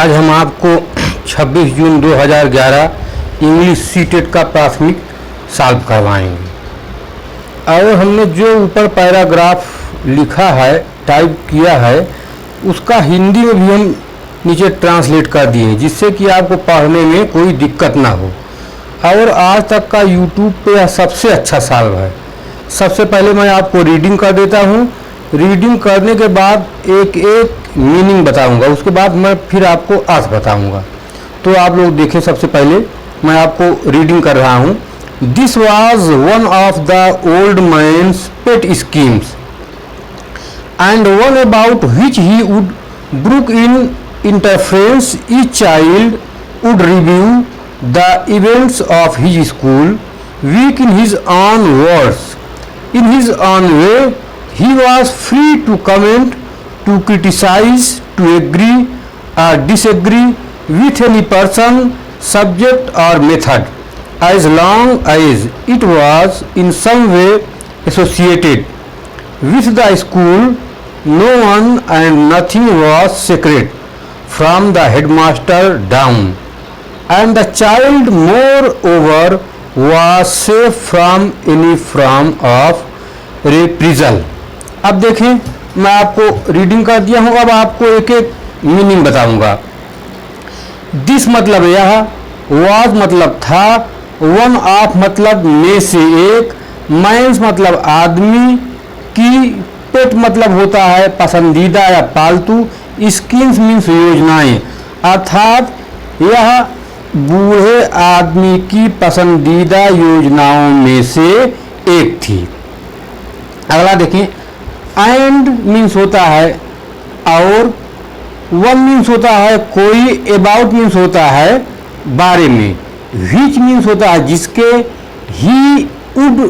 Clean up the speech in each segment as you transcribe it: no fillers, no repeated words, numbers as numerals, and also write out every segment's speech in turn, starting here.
आज हम आपको 26 जून 2011 इंग्लिश सीटेट का प्राथमिक सॉल्व करवाएंगे। और हमने जो ऊपर पैराग्राफ लिखा है, टाइप किया है, उसका हिंदी में भी हम नीचे ट्रांसलेट कर दिए, जिससे कि आपको पढ़ने में कोई दिक्कत ना हो। और आज तक का यूट्यूब पे यह सबसे अच्छा सॉल्व है। सबसे पहले मैं आपको रीडिंग कर देता हूँ। रीडिंग करने के बाद एक एक मीनिंग बताऊंगा, उसके बाद मैं फिर आपको अर्थ बताऊंगा। तो आप लोग देखें, सबसे पहले मैं आपको रीडिंग कर रहा हूँ। This was one of the old man's pet schemes and one about which he would brook in interference each child would review the events of his school, weak in his own words. In his own way, he was free to comment, to criticize, to agree or disagree with any person, subject or method, as long as it was in some way associated with the school. No one and nothing was sacred, from the headmaster down. And the child moreover was safe from any form of reprisal. अब देखें, मैं आपको reading कर दिया हूँ, अब आपको एक एक मीनिंग बताऊंगा। दिस मतलब यह, वाज मतलब था, वन ऑफ मतलब में से एक, मैंस मतलब आदमी की, पेट मतलब होता है पसंदीदा या पालतू, स्कीम्स मीन्स योजनाएं, अर्थात यह बूढ़े आदमी की पसंदीदा योजनाओं में से एक थी। अगला देखें, एंड मीन्स होता है और, वन मीन्स होता है कोई, अबाउट मीन्स होता है बारे में, विच मीन्स होता है जिसके, ही वुड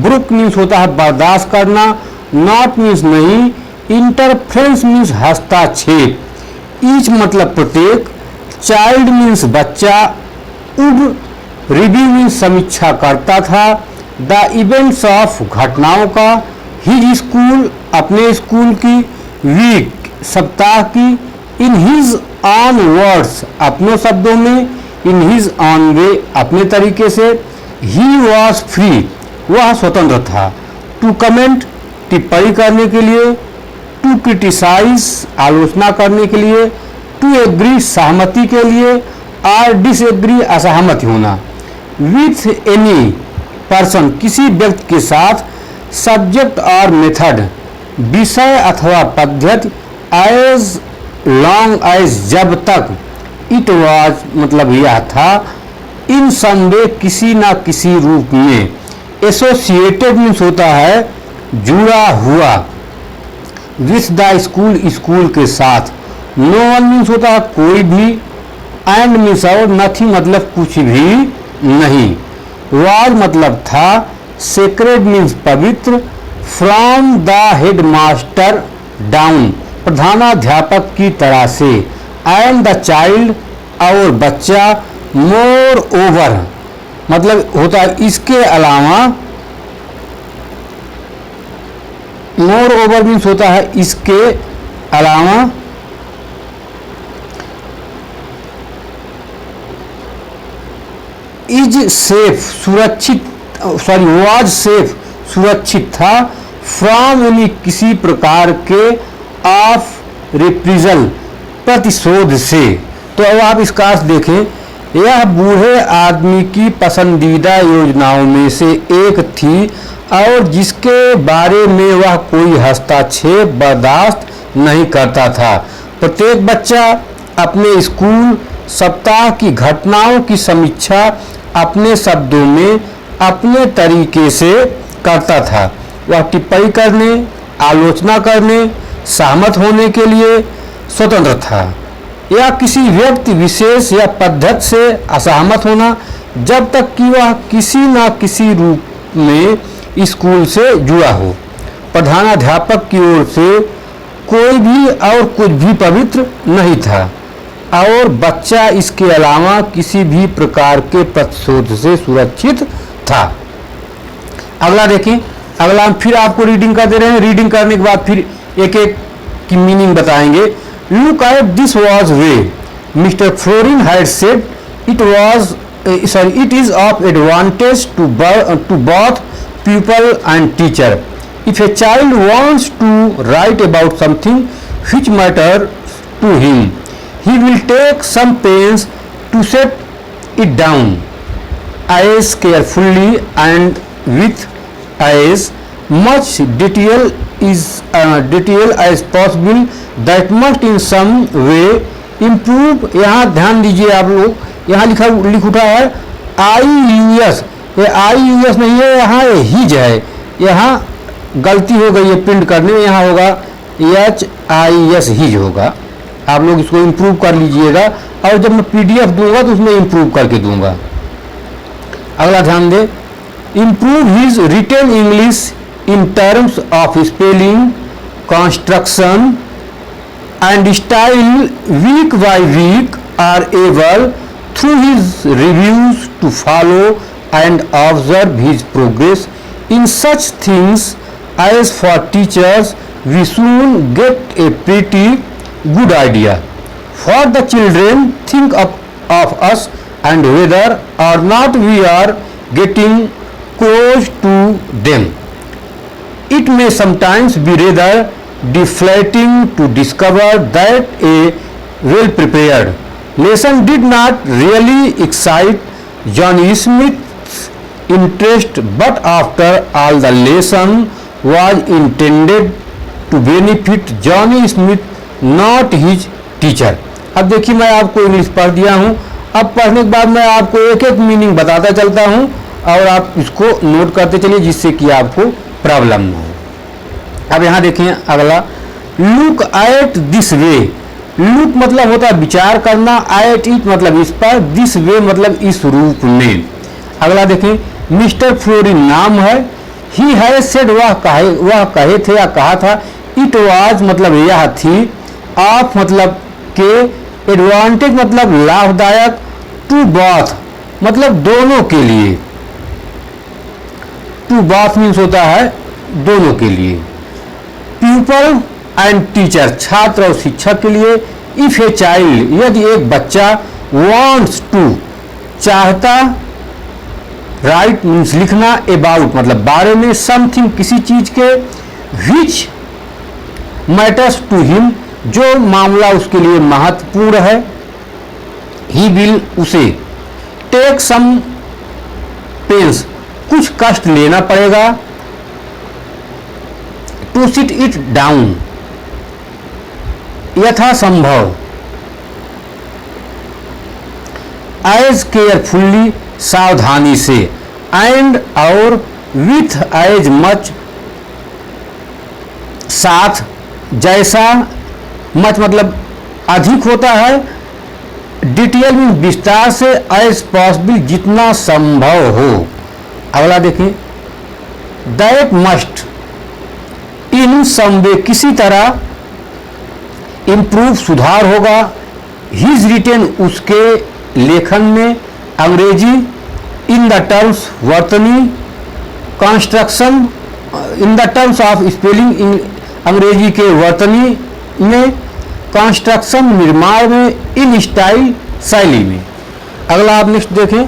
ब्रुक मीन्स होता है बर्दाश्त करना, नॉट मीन्स नहीं, इंटरफ्रेंस मीन्स हस्तक्षेप, ईच मतलब प्रत्येक, चाइल्ड मीन्स बच्चा, उड रिव्यू मीन्स समीक्षा करता था, द इवेंट्स ऑफ घटनाओं का, हिज स्कूल अपने स्कूल की, वीक सप्ताह की, इन हिज ऑन वर्ड्स अपने शब्दों में, इन हिज ऑन वे अपने तरीके से, ही वॉज फ्री वह स्वतंत्र था, टू कमेंट टिप्पणी करने के लिए, टू क्रिटिसाइज आलोचना करने के लिए, टू एग्री सहमति के लिए, और डिसएग्री असहमति होना, विथ एनी पर्सन किसी व्यक्ति के साथ, सब्जेक्ट और मेथड विषय अथवा पद्धति, एज लॉन्ग एज जब तक, इट वाज मतलब यह था, इन सम वे किसी ना किसी रूप में, एसोसिएटेड मीन्स होता है जुड़ा हुआ, विथ द स्कूल स्कूल के साथ, नो वन मीन्स होता है कोई भी, एंड मीन्स और, नथिंग मतलब कुछ भी नहीं, वाज मतलब था, सेक्रेड मीन्स पवित्र, फ्रॉम द हेडमास्टर डाउन प्रधानाध्यापक की तरह से, एंड द चाइल्ड और बच्चा, मोर ओवर मतलब होता है इसके अलावा, मोर ओवर मीन्स होता है इसके अलावा, इज सेफ सुरक्षित, सॉरी वाज सेफ सुरक्षित था, फ्रॉम यानी किसी प्रकार के, ऑफ रिप्रिजल प्रतिशोध से। तो अब आप इसका अर्थ देखें, यह बूढ़े आदमी की पसंदीदा योजनाओं में से एक थी और जिसके बारे में वह कोई हस्तक्षेप बर्दाश्त नहीं करता था। प्रत्येक बच्चा अपने स्कूल सप्ताह की घटनाओं की समीक्षा अपने शब्दों में अपने तरीके से करता था। वह टिप्पणी करने, आलोचना करने, सहमत होने के लिए स्वतंत्र था, या किसी व्यक्ति विशेष या पद्धति से असहमत होना, जब तक कि वह किसी न किसी रूप में स्कूल से जुड़ा हो। प्रधानाध्यापक की ओर से कोई भी और कुछ भी पवित्र नहीं था और बच्चा इसके अलावा किसी भी प्रकार के प्रतिशोध से सुरक्षित था। अगला देखें, अगला हम फिर आपको रीडिंग कर दे रहे हैं। रीडिंग करने के बाद फिर एक एक की मीनिंग बताएंगे। Look at this was way, Mr. Florin had said it is of advantage to both pupil and teacher. If a child wants to write about something which matters to him, he will take some pains to set it down as carefully and with as much detail as possible. That must in some way improve. यहाँ ध्यान दीजिए आप लोग, यहाँ लिख उठा है IUS, ये IUS नहीं है, यहाँ हिज है, यहाँ गलती हो गई है प्रिंट करने में, यहाँ होगा HIS हिज होगा। आप लोग इसको इम्प्रूव कर लीजिएगा और जब मैं PDF दूंगा तो उसमें इम्प्रूव करके दूंगा। अगला ध्यान दे, improve his written English in terms of spelling, construction and style. Week by week are able through his reviews to follow and observe his progress in such things as for teachers we soon get a pretty good idea. For the children think of us and whether or not we are getting close to them. It may sometimes be rather deflating to discover that a well-prepared lesson did not really excite Johnny Smith's interest, but after all the lesson was intended to benefit Johnny Smith, not his teacher. अब देखिए मैं आपको English पढ़ दिया हूँ, अब पढ़ने के बाद मैं आपको एक एक मीनिंग बताता चलता हूँ और आप इसको नोट करते चलिए जिससे कि आपको प्रॉब्लम ना हो। अब यहाँ देखिए अगला, look at this way. Look मतलब होता है विचार करना, एट इट मतलब इस पर, दिस वे मतलब इस रूप में। अगला देखें, मिस्टर फ्लोरिन नाम है, ही हैज सेड वह कहे थे या कहा था, इट वाज मतलब यह थी, ऑफ मतलब के, एडवांटेज मतलब लाभदायक, टू बोथ मतलब दोनों के लिए, टू बोथ मीन्स होता है दोनों के लिए, प्यूपल एंड टीचर छात्र और शिक्षक के लिए, इफ ए चाइल्ड यदि एक बच्चा, वांट्स टू चाहता, राइट मीन्स लिखना, अबाउट मतलब बारे में, समथिंग किसी चीज के, विच मैटर्स टू हिम जो मामला उसके लिए महत्वपूर्ण है, ही विल उसे, टेक सम पेंस कुछ कष्ट लेना पड़ेगा, टू सिट इट डाउन यथासंभव, एज केयरफुल्ली सावधानी से, एंड और विथ एज मच साथ, जैसा, मच मतलब अधिक होता है, डिटेल में विस्तार से, एज पॉसिबल जितना संभव हो। अगला देखिए, दैट मस्ट इन सम वे किसी तरह, इम्प्रूव सुधार होगा, हिज रिटेन उसके लेखन में, अंग्रेजी, इन द टर्म्स वर्तनी, construction in the terms of spelling अंग्रेजी के वर्तनी में, कंस्ट्रक्शन निर्माण में, इन स्टाइल शैली में। अगला आप नेक्स्ट देखें,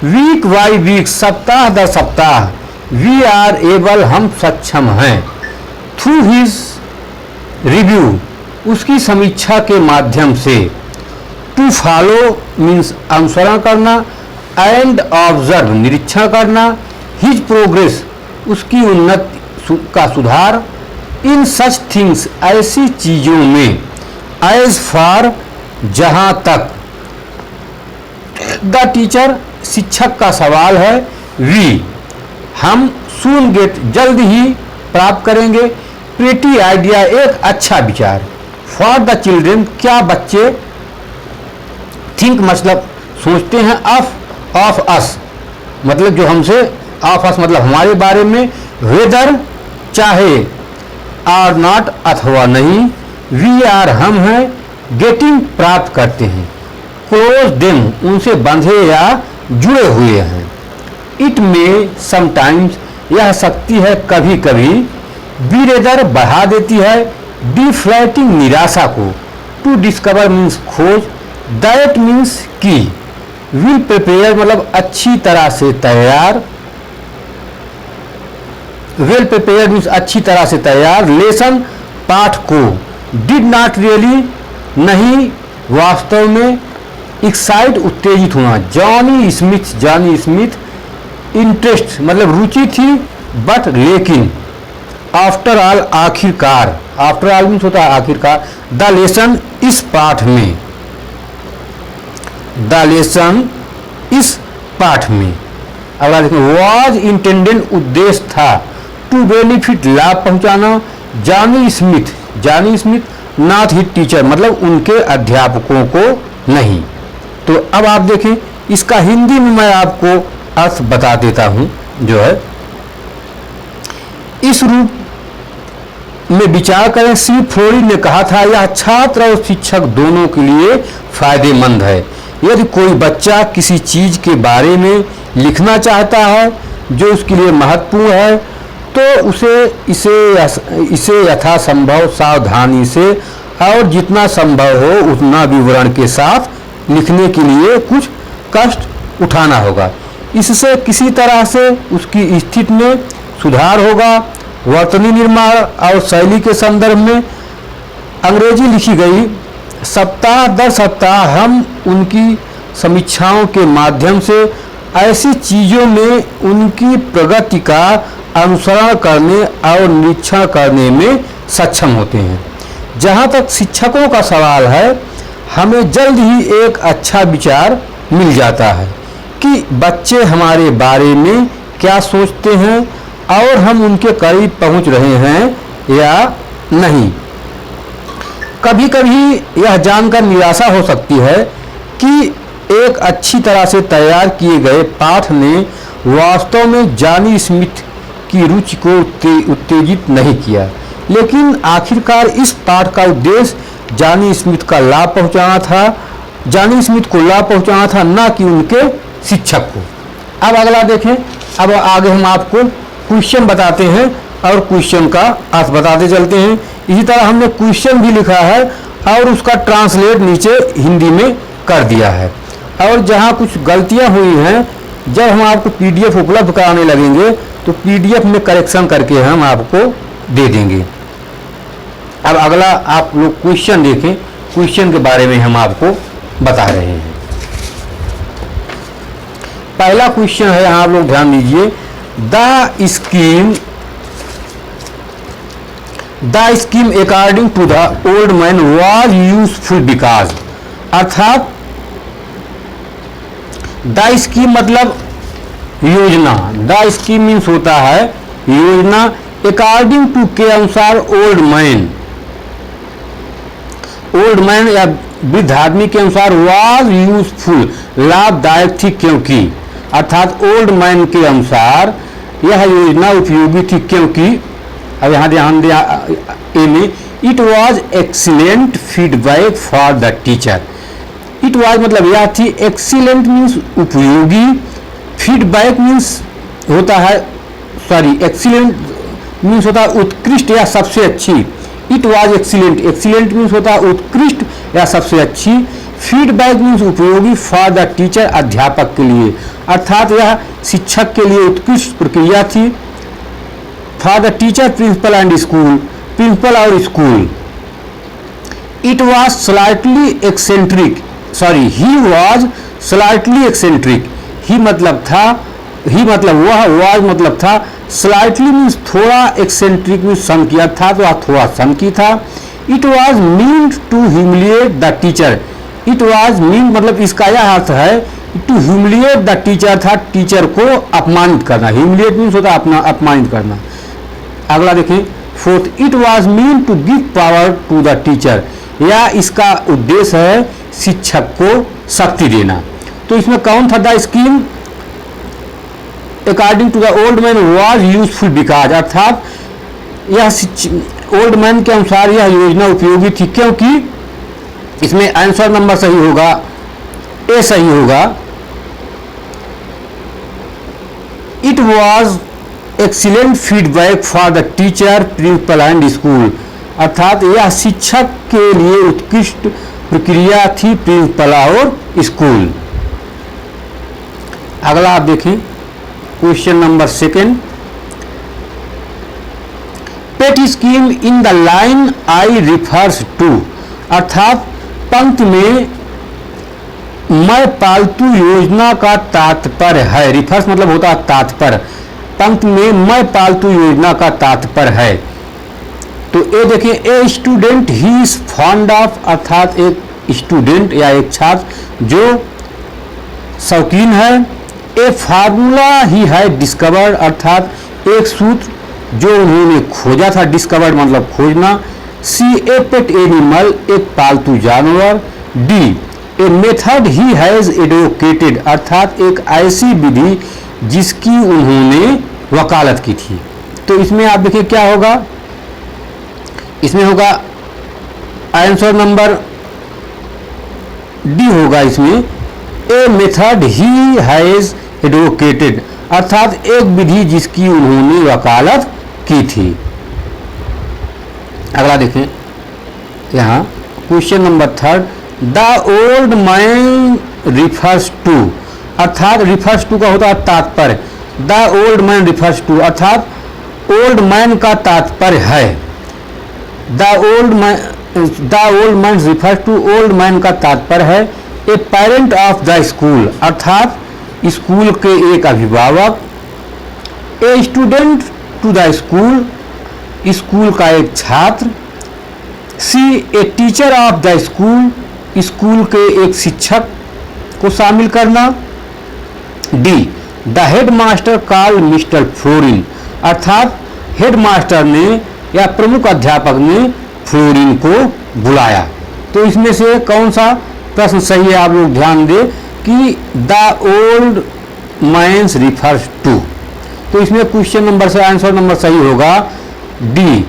वीक बाई वीक सप्ताह दर सप्ताह, वी आर एबल हम सक्षम हैं, थ्रू हिज रिव्यू उसकी समीक्षा के माध्यम से, टू फॉलो मीन्स अनुसरण करना, एंड ऑब्जर्व निरीक्षण करना, हिज प्रोग्रेस उसकी उन्नति का सुधार, इन सच थिंग्स ऐसी चीज़ों में, एज फॉर जहाँ तक, द टीचर शिक्षक का सवाल है, वी हम, सून गेट जल्द ही प्राप्त करेंगे, प्रीटी आइडिया एक अच्छा विचार, फॉर द चिल्ड्रेन क्या बच्चे, थिंक मतलब सोचते हैं, ऑफ अस मतलब जो हमसे, ऑफ अस मतलब हमारे बारे में, वेदर चाहे, आर नॉट अथवा नहीं, वी आर हम हैं, गेटिंग प्राप्त करते हैं, क्लोज देम उनसे बंधे या जुड़े हुए हैं, इट में समटाइम्स यह सकती है कभी कभी, बी रेदर बढ़ा देती है, डिफ्लाइटिंग निराशा को, टू डिस्कवर मीन्स खोज, दैट मीन्स की, विल प्रिपेयर मतलब अच्छी तरह से तैयार, वेल प्रिपेयर्ड मीन्स अच्छी तरह से तैयार, लेसन पाठ को, डिड नॉट रियली नहीं वास्तव में, एक्साइट उत्तेजित होना, जॉनी स्मिथ इंटरेस्ट मतलब रुचि थी, बट लेकिन, आफ्टर ऑल आखिरकार, आफ्टर ऑल मीन्स होता है आखिरकार, द लेसन इस पाठ में, द लेसन इस पाठ में, अगला देखें, वॉज इंटेंडेड उद्देश्य था, टू बेनिफिट लाभ पहुंचाना, Johnny Smith not hit teacher मतलब उनके अध्यापकों को नहीं। तो अब आप देखें इसका हिंदी में मैं आपको अर्थ बता देता हूं, जो है इस रूप में विचार करें। सी फ्लोरी ने कहा था यह छात्र और शिक्षक दोनों के लिए फायदेमंद है। यदि कोई बच्चा किसी चीज के बारे में लिखना चाहता है जो उसके लिए महत्वपूर्ण है तो इसे यथासंभव सावधानी से और जितना संभव हो उतना विवरण के साथ लिखने के लिए कुछ कष्ट उठाना होगा। इससे किसी तरह से उसकी स्थिति में सुधार होगा। वर्तनी निर्माण और शैली के संदर्भ में अंग्रेजी लिखी गई सप्ताह दर सप्ताह हम उनकी समीक्षाओं के माध्यम से ऐसी चीज़ों में उनकी प्रगति का अनुसरण करने और निरीक्षण करने में सक्षम होते हैं। जहाँ तक शिक्षकों का सवाल है, हमें जल्द ही एक अच्छा विचार मिल जाता है कि बच्चे हमारे बारे में क्या सोचते हैं और हम उनके करीब पहुंच रहे हैं या नहीं। कभी कभी यह जानकर निराशा हो सकती है कि एक अच्छी तरह से तैयार किए गए पाठ ने वास्तव में जॉनी स्मिथ की रुचि को उत्तेजित नहीं किया, लेकिन आखिरकार इस पाठ का उद्देश्य जॉनी स्मिथ को लाभ पहुंचाना था, न कि उनके शिक्षक को। अब अगला देखें। अब आगे हम आपको क्वेश्चन बताते हैं और क्वेश्चन का अर्थ बताते चलते हैं। इसी तरह हमने क्वेश्चन भी लिखा है और उसका ट्रांसलेट नीचे हिंदी में कर दिया है। और जहाँ कुछ गलतियाँ हुई हैं, जब हम आपको पीडीएफ उपलब्ध कराने लगेंगे तो पीडीएफ में करेक्शन करके हम आपको दे देंगे। अब अगला आप लोग क्वेश्चन देखें। क्वेश्चन के बारे में हम आपको बता रहे हैं। पहला क्वेश्चन है, आप लोग ध्यान दीजिए, the scheme according to the old man was useful because, अर्थात द स्कीम मतलब योजना, द स्कीम मीन्स होता है योजना, अकॉर्डिंग टू के अनुसार ओल्ड मैन या वृद्ध आदमी के अनुसार वाज यूजफुल लाभदायक थी क्योंकि, अर्थात ओल्ड मैन के अनुसार यह योजना उपयोगी थी क्योंकि, अब यहाँ ध्यान दिया ए में, it was excellent feedback for the teacher. It was मतलब यह थी, एक्सीलेंट मीन्स उपयोगी, फीडबैक मीन्स होता है, एक्सीलेंट मीन्स होता है उत्कृष्ट या सबसे अच्छी। इट वॉज एक्सीलेंट मीन्स होता है उत्कृष्ट या सबसे अच्छी। फीडबैक मीन्स उपयोगी फॉर द टीचर अध्यापक के लिए, अर्थात यह शिक्षक के लिए उत्कृष्ट प्रक्रिया थी। For the teacher principal and school, principal और school. It was slightly eccentric, he was slightly eccentric, he मतलब वह, वॉज मतलब था, स्लाइटली मीन्स थोड़ा, एक्सेंट्रिक मीन्स सम किया था, तो थोड़ा सम की था। It was meant to humiliate the teacher, it was mean मतलब इसका यह अर्थ है टू ह्यूमिलिएट द टीचर था, टीचर को अपमानित करना। ह्यूमिलिएट मीन्स होता है अपना अपमानित करना। अगला देखें fourth, it was mean to give power to the teacher, या इसका उद्देश्य है शिक्षक को शक्ति देना। तो इसमें कौन था, the scheme according to the old man was useful because, अर्थात यह ओल्ड मैन के अनुसार यह योजना उपयोगी थी क्योंकि, इसमें आंसर नंबर सही होगा, ए सही होगा। It was excellent feedback for the teacher principal and school, अर्थात यह शिक्षक के लिए उत्कृष्ट प्रक्रिया थी प्रिंसिपल और स्कूल। अगला आप देखें question number 2, pet scheme in the line I refers to, अर्थात पंक्ति में मैं पालतू योजना का तात्पर्य है, रिफर्स मतलब होता है तात्पर्य, पंक्ति में मैं पालतू योजना का तात्पर्य है। तो ये देखिए, a student he is fond of, अर्थात एक स्टूडेंट या एक छात्र जो शौकीन है। ए फार्मूला ही है डिस्कवर्ड, अर्थात एक सूत्र जो उन्होंने खोजा था, डिस्कवर्ड मतलब खोजना। सी ए पेट एनिमल, एक पालतू जानवर। D a method he has advocated, अर्थात एक ऐसी विधि जिसकी उन्होंने वकालत की थी। तो इसमें आप देखिए क्या होगा, इसमें होगा आंसर नंबर डी होगा। इसमें a method he has advocated, अर्थात एक विधि जिसकी उन्होंने वकालत की थी। अगला देखें यहाँ question number 3, the old man refers to, अर्थात रिफर्स टू का होता है तात्पर्य। The old man refers to, अर्थात ओल्ड मैन का तात्पर्य है। The old man refers to, old man का तात्पर्य है a parent of the school, अर्थात स्कूल के एक अभिभावक। A student to the school, school का एक छात्र। C a teacher of the school, school के एक शिक्षक को शामिल करना। D the headmaster call mister Florin, अर्थात हेड मास्टर ने या प्रमुख अध्यापक ने फ्लोरिन को बुलाया। तो इसमें से कौन सा प्रश्न सही है, आप लोग ध्यान दें कि the old man's refers to. तो इसमें क्वेश्चन नंबर से आंसर नंबर सही होगा D,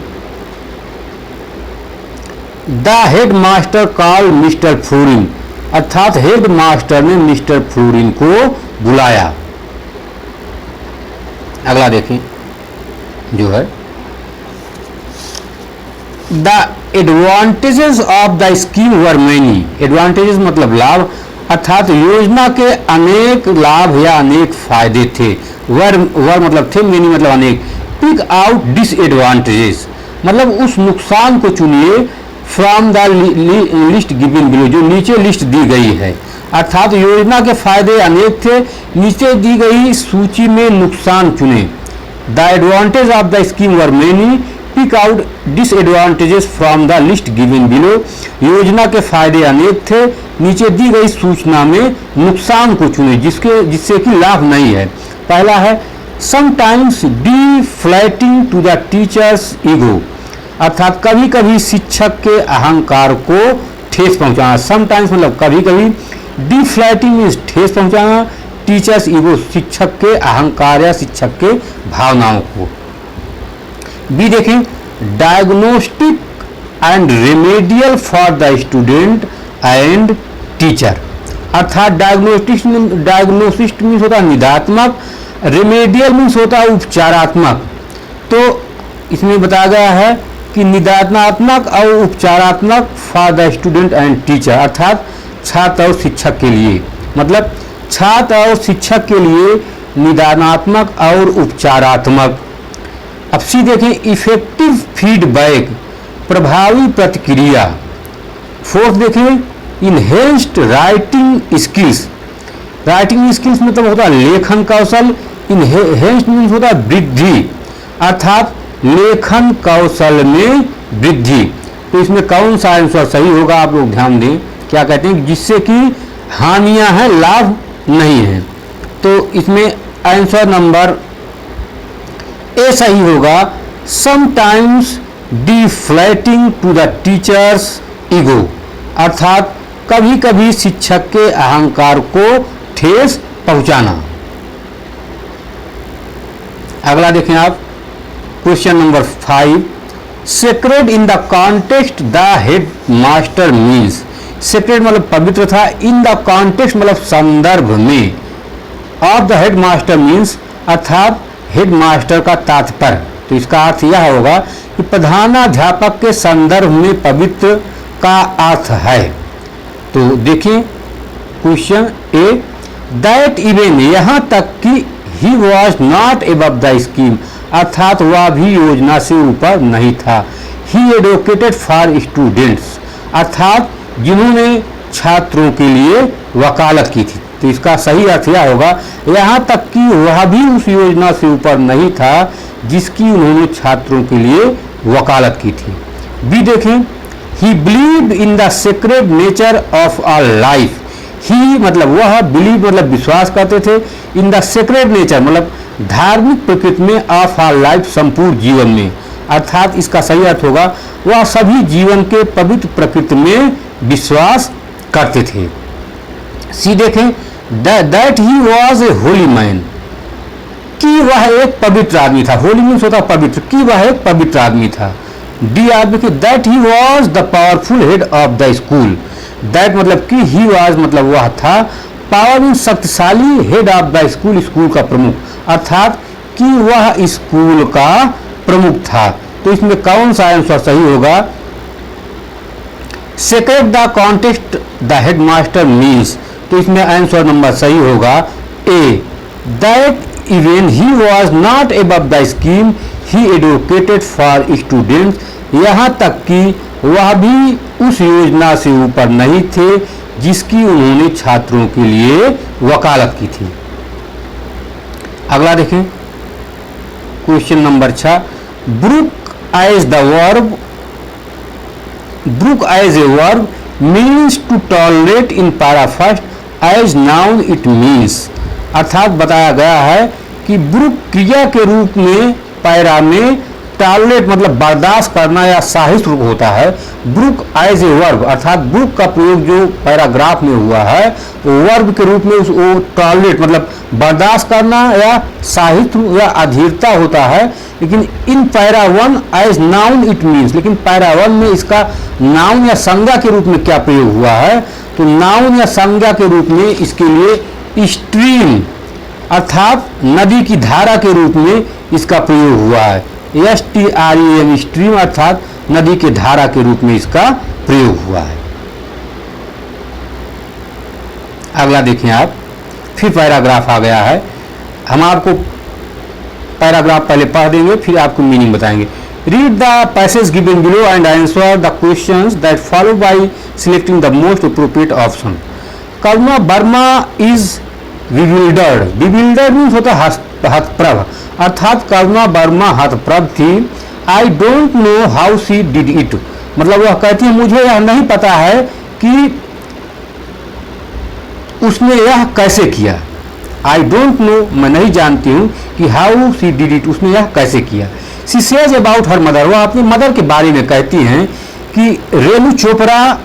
the headmaster call mister Florin, अर्थात हेड मास्टर ने मिस्टर फ्लोरिन को बुलाया। अगला देखें जो है, the advantages of the scheme were many, advantages मतलब लाभ, अर्थात योजना के अनेक लाभ या अनेक फायदे थे। वर मतलब थे, मेनी मतलब अनेक। पिक आउट डिसएडवांटेजेस, मतलब उस नुकसान को चुनिए from the list given below, जो नीचे लिस्ट दी गई है। अर्थात योजना के फायदे अनेक थे, नीचे दी गई सूची में नुकसान चुने। The advantage of the scheme were many, pick out disadvantages from the list given below, योजना के फायदे अनेक थे, नीचे दी गई सूचना में नुकसान को चुने जिससे कि लाभ नहीं है। पहला है sometimes deflating to the teacher's ego, अर्थात कभी कभी शिक्षक के अहंकार को ठेस पहुंचाना। समटाइम्स मतलब कभी कभी, डिफ्लैटिंग मीन्स ठेस पहुंचाना, टीचर्स ईगो शिक्षक के अहंकार या शिक्षक के भावनाओं को। बी देखें, diagnostic and remedial for the student and teacher, अर्थात डायग्नोसिस मीन्स होता है निदात्मक, रेमेडियल मीन्स होता है उपचारात्मक। तो इसमें बताया गया है कि निदानात्मक और उपचारात्मक for the student and teacher, अर्थात छात्र और शिक्षक के लिए, मतलब छात्र और शिक्षक के लिए निदानात्मक और उपचारात्मक। अब सी देखें, इफेक्टिव फीडबैक, प्रभावी प्रतिक्रिया। फोर्थ देखें, enhanced writing skills, writing skills मतलब होता है लेखन कौशल, इनहेंस्ड मीन्स होता है वृद्धि, अर्थात लेखन कौशल में वृद्धि। तो इसमें कौन सा आंसर सही होगा, आप लोग ध्यान दें। क्या कहते हैं, जिससे कि हानियां हैं लाभ नहीं है। तो इसमें आंसर नंबर ए सही होगा, sometimes deflating to the teacher's ego, अर्थात कभी कभी शिक्षक के अहंकार को ठेस पहुंचाना। अगला देखें आप question number 5, sacred in the context the head master means, sacred मतलब पवित्र था, इन द कॉन्टेक्स्ट मतलब संदर्भ में, of the head master means अर्थात हेड मास्टर का तात्पर्य। तो इसका अर्थ यह होगा कि प्रधानाध्यापक के संदर्भ में पवित्र का अर्थ है। तो देखिए क्वेश्चन ए, दैट इवन, यहाँ तक कि ही was not above the scheme, अर्थात वह भी योजना से ऊपर नहीं था। ही एडवोकेटेड फॉर स्टूडेंट्स, अर्थात जिन्होंने छात्रों के लिए वकालत की थी। तो इसका सही अर्थ यह होगा, यहाँ तक कि वह भी उस योजना से ऊपर नहीं था जिसकी उन्होंने छात्रों के लिए वकालत की थी। बी देखें, he believe in the sacred nature of a life, he मतलब वह, बिलीव मतलब विश्वास करते थे, इन द सेक्रेड नेचर मतलब धार्मिक प्रकृति में, ऑफ अ लाइफ संपूर्ण जीवन में, अर्थात इसका सही अर्थ होगा वह सभी जीवन के पवित्र प्रकृति में विश्वास करते थे। सी देखें, that he was a Holi man, कि वह एक पवित्र आदमी था। होली मीन्स होता पवित्र, कि वह एक पवित्र आदमी था। डी आदमी के, that he was the powerful head of the school, that मतलब कि ही वॉज मतलब वह था, पावर मीन्स शक्तिशाली, head of the school school का प्रमुख, अर्थात कि वह स्कूल का प्रमुख था। तो इसमें कौन सा आंसर सही होगा? Sacred the context the headmaster means, तो इसमें आंसर नंबर सही होगा A, that even he was not above the scheme he advocated for students, यहाँ तक कि वह भी उस योजना से ऊपर नहीं थे जिसकी उन्होंने छात्रों के लिए वकालत की थी। अगला देखें question number 6, brook as the verb, brook as a verb means to tolerate in para first, as noun it means, अर्थात बताया गया है कि ब्रुक क्रिया के रूप में पैरा में टॉलरेट मतलब बर्दाश्त करना या साहित्य रूप होता है। ब्रुक एज ए वर्ब अर्थात ब्रुक का प्रयोग जो पैराग्राफ में हुआ है वो वर्ब के रूप में वो टॉलरेट मतलब बर्दाश्त करना या साहित्य या अधीरता होता है। लेकिन in para 1 as noun it means, लेकिन पैरा 1 में इसका नाउन या संज्ञा के रूप में क्या प्रयोग हुआ है? तो नाउन या संज्ञा के रूप में इसके लिए स्ट्रीम अर्थात नदी की धारा के रूप में इसका प्रयोग हुआ है। STREAM स्ट्रीम अर्थात नदी के धारा के रूप में इसका प्रयोग हुआ है। अगला देखें आप, फिर पैराग्राफ आ गया है। हम आपको पैराग्राफ पहले पढ़ देंगे फिर आपको मीनिंग बताएंगे। Read the passage given below and answer the questions that follow by selecting the most appropriate option. Karuna Verma is bewildered, bewildered means होता है हतप्रभ, अर्थात करुणा वर्मा हतप्रभ थी। I don't know how she did it, मतलब वह कहती है मुझे यह नहीं पता है कि उसने यह कैसे किया। आई डोंट नो मैं नहीं जानती हूँ कि हाउ सी डिड इट उसने यह कैसे किया। She says about her mother, वह अपनी मदर के बारे में कहती हैं कि Renu Chopra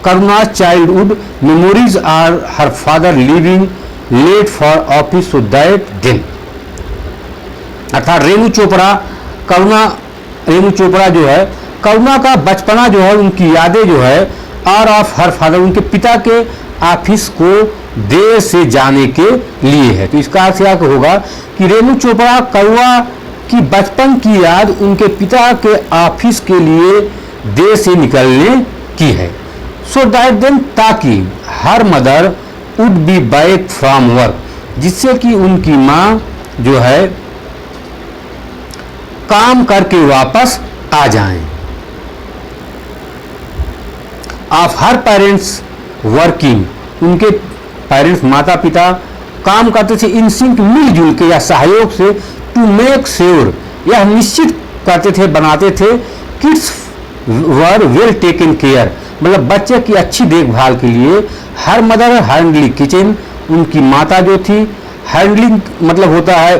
Karuna childhood memories are her father leaving late for office so that दिन, अर्थात रेणु चोपड़ा जो है करुणा का बचपना जो है उनकी यादें जो है और ऑफ हर फादर उनके पिता के ऑफिस को देर से जाने के लिए है। तो इसका अर्थ यह होगा कि रेणु चोपड़ा करुणा की बचपन की याद उनके पिता के ऑफिस के लिए देर से निकलने की है। सो दैट देन ताकि her mother would be back from work, जिससे कि उनकी माँ जो है काम करके वापस आ जाएं। ऑफ हर पेरेंट्स वर्किंग, उनके पेरेंट्स माता पिता काम करते थे इन सिंक मिलजुल के या सहयोग से, टू मेक श्योर यह निश्चित करते थे बनाते थे, kids were well taken care मतलब बच्चे की अच्छी देखभाल के लिए। हर मदर हैंडलिंग किचन, उनकी माता जो थी हैंडलिंग मतलब होता है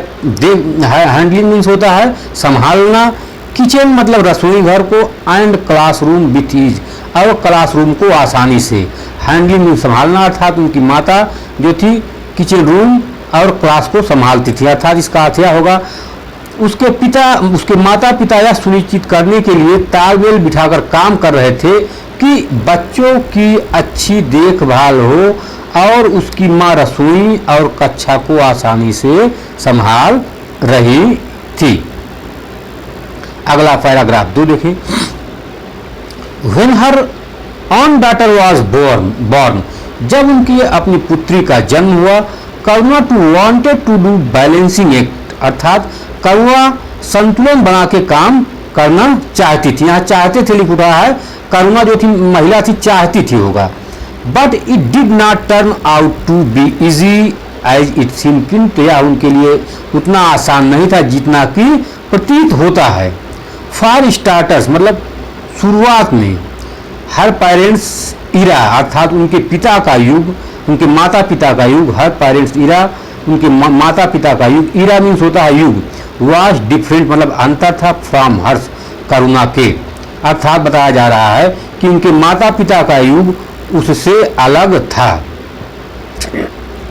हैंडलिंग मीन्स होता है संभालना, किचन मतलब रसोई घर को, एंड क्लासरूम विथ ईज और क्लासरूम को आसानी से। हैंडलिंग मीन्स संभालना अर्थात उनकी माता जो थी किचन रूम और क्लास को संभालती थी, अर्थात इसका अर्थ यह होगा उसके माता पिता यह सुनिश्चित करने के लिए तालमेल बिठाकर काम कर रहे थे कि बच्चों की अच्छी देखभाल हो और उसकी माँ रसोई और कक्षा को आसानी से संभाल रही थी। अगला पैराग्राफ 2 देखें। When her own daughter was born, जब उनकी अपनी पुत्री का जन्म हुआ, Karuna too wanted to do balancing act, अर्थात करुणा संतुलन बना के काम करना चाहती थी। यहाँ चाहते थे लिख रहा है, करुणा जो थी महिला थी चाहती थी होगा। But it did not turn out to be easy as it seem, किंतु यह उनके लिए उतना आसान नहीं था जितना कि प्रतीत होता है। फॉर स्टार्टर्स मतलब शुरुआत में, हर पेरेंट्स इरा अर्थात उनके पिता का युग, उनके माता पिता का युग, हर पेरेंट्स इरा उनके माता पिता का युग, इरा मीन्स होता है युग, वाज डिफरेंट मतलब अंतर था फ्रॉम हर्ष करुणा के, अर्थात बताया जा रहा है कि उनके माता पिता का युग उससे अलग था।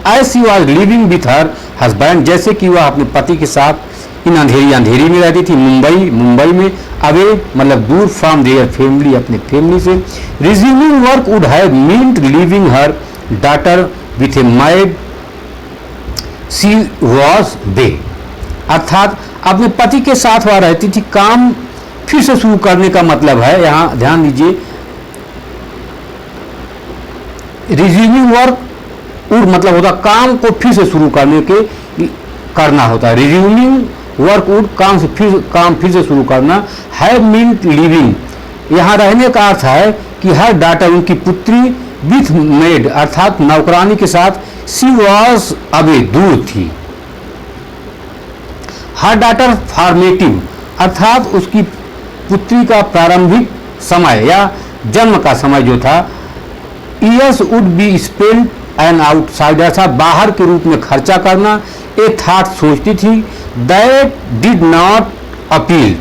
As she was living with her husband, जैसे कि वह अपने पति के साथ इन अंधेरी में रहती थी, मुंबई में, अवे मतलब दूर फ्रॉम देयर फैमिली, अपने फैमिली से। Resuming work would have meant leaving her daughter with a maid she was they, अर्थात अपने पति के साथ वह रहती थी। काम फिर से शुरू करने का मतलब है, यहाँ ध्यान दीजिए, रिज्यूमिंग वर्क वुड मतलब होता काम को फिर से शुरू करना होता है। रिज्यूमिंग वर्क वुड काम फिर से शुरू करना, हैव मीन्ड लिविंग यहाँ रहने का अर्थ है कि हर डॉटर उनकी पुत्री विथ मेड अर्थात नौकरानी के साथ, शी वॉज अवे दूर थी। हर डॉटर फॉर्मेटिव अर्थात उसकी पुत्री का प्रारंभिक समय या जन्म का समय जो था, years would be spend and outsider था बाहर के रूप में खर्चा करना, ए थॉट सोचती थी, दैट डिड नॉट अपील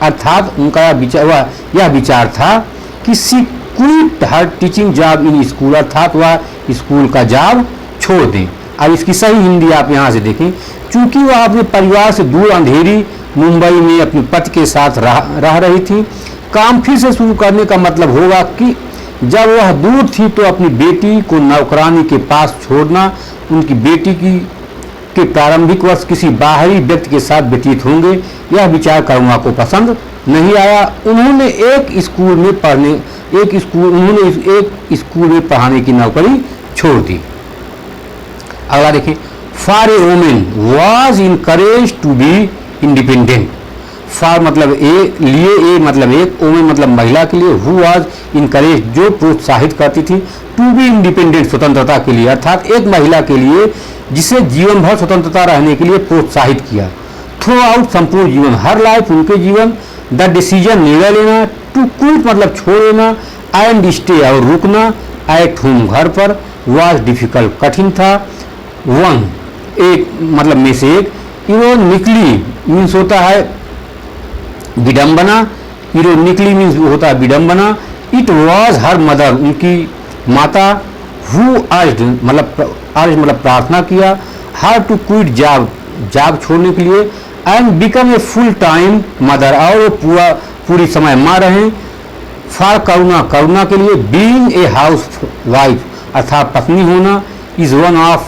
अर्थात उनका यह विचार था कि she quit her teaching job in school अर्थात वह स्कूल का जॉब छोड़ दें। अब इसकी सही हिंदी आप यहाँ से देखें, चूंकि वह अपने परिवार से दूर अंधेरी मुंबई में अपने पति के साथ रह रही थी, काम फिर से शुरू करने का मतलब होगा कि जब वह दूर थी तो अपनी बेटी को नौकरानी के पास छोड़ना, उनकी बेटी के प्रारंभिक वर्ष किसी बाहरी व्यक्ति के साथ व्यतीत होंगे, यह विचार करुणा को पसंद नहीं आया। उन्होंने एक स्कूल में पढ़ाने की नौकरी छोड़ दी। अगला देखिए, for a women was encourage to be independent, for मतलब लिए, ए मतलब एक, वुमेन मतलब महिला के लिए, हु वाज इनकरेज जो प्रोत्साहित करती थी, टू बी इंडिपेंडेंट स्वतंत्रता के लिए अर्थात एक महिला के लिए जिसे जीवन भर स्वतंत्रता रहने के लिए प्रोत्साहित किया। थ्रू आउट संपूर्ण जीवन, हर लाइफ उनके जीवन, द डिसीजन निर्णय लेना, टू क्विट मतलब छोड़ देना, एंड स्टे और रुकना, एट होम घर पर, वाज डिफिकल्ट कठिन था, वन एक मतलब में से एक, इरोनिकली मीन्स होता है विडंबना, इरोनिकली मीन्स होता है विडंबना, इट वाज हर मदर उनकी माता, हु अर्ज्ड मतलब प्रार्थना किया, हर टू क्विट जॉब छोड़ने के लिए, and become a full time mother और वो पूरी समय माँ रहें। फॉर करुणा के लिए, बीइंग ए हाउस वाइफ अर्थात पत्नी होना, इज वन ऑफ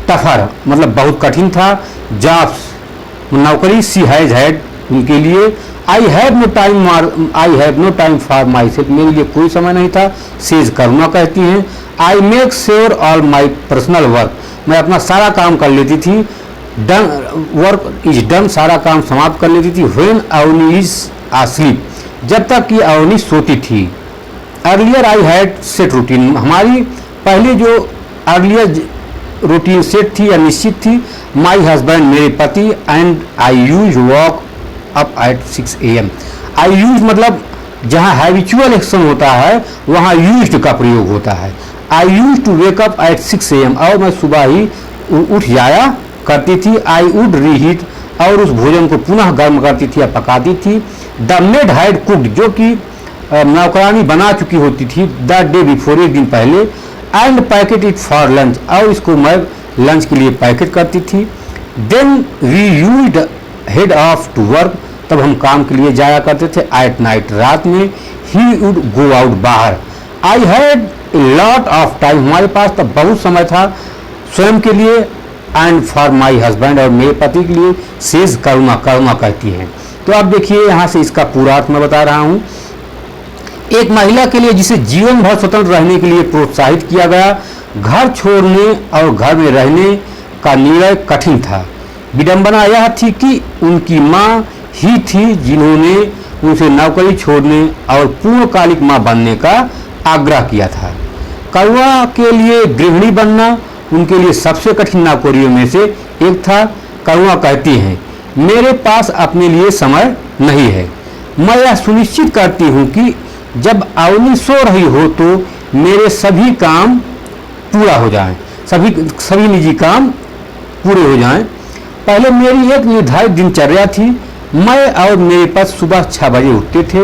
टफर मतलब बहुत कठिन था, जॉब्स नौकरी, शी हैज हैड उनके लिए, I have no time for myself मेरे लिए कोई समय नहीं था, सेज करुणा कहती हैं। I make sure all my personal work मैं अपना सारा काम कर लेती थी, डन वर्क इज डन सारा काम समाप्त कर लेती थी, व्हेन अवनी इज asleep जब तक कि अवनी सोती थी। Earlier I had set routine हमारी पहले जो अर्लियर रूटीन सेट थी या निश्चित थी, माई हस्बैंड मेरे पति, and I use walk up at 6 AM। I use मतलब जहाँ हैबिचुअल एक्शन होता है वहाँ यूज्ड का प्रयोग होता है। I use to wake up at 6 AM और मैं सुबह ही उठ जाया करती थी। आई वुड रीहीट और उस भोजन को पुनः गर्म करती थी या पकाती थी। द मेड हैड कुक्ड जो कि नौकरानी बना चुकी होती थी, द डे बिफोर एक दिन पहले, and packet it for lunch और इसको मैं लंच के लिए पैकेट करती थी। Then we used head of to work तब हम काम के लिए जाया करते थे। एट नाइट रात में, ही वुड गो आउट बाहर। I had a lot of time हमारे पास तब बहुत समय था स्वयं के लिए, एंड फॉर माई हस्बैंड और मेरे पति के लिए, सेज करुणा कहती हैं। तो अब देखिए यहाँ से इसका पूरा अर्थ मैं बता रहा हूँ। एक महिला के लिए जिसे जीवन भर स्वतंत्र रहने के लिए प्रोत्साहित किया गया, घर छोड़ने और घर में रहने का निर्णय कठिन था। विडंबना यह थी कि उनकी मां ही थी जिन्होंने उनसे नौकरी छोड़ने और पूर्णकालिक मां बनने का आग्रह किया था। करुणा के लिए गृहिणी बनना उनके लिए सबसे कठिन नौकरियों में से एक था। करुणा कहती हैं, मेरे पास अपने लिए समय नहीं है। मैं यह सुनिश्चित करती हूँ कि जब अवनी सो रही हो तो मेरे सभी काम पूरा हो जाएं, सभी निजी काम पूरे हो जाएं। पहले मेरी एक निर्धारित दिनचर्या थी। मैं और मेरे पति सुबह 6 बजे उठते थे।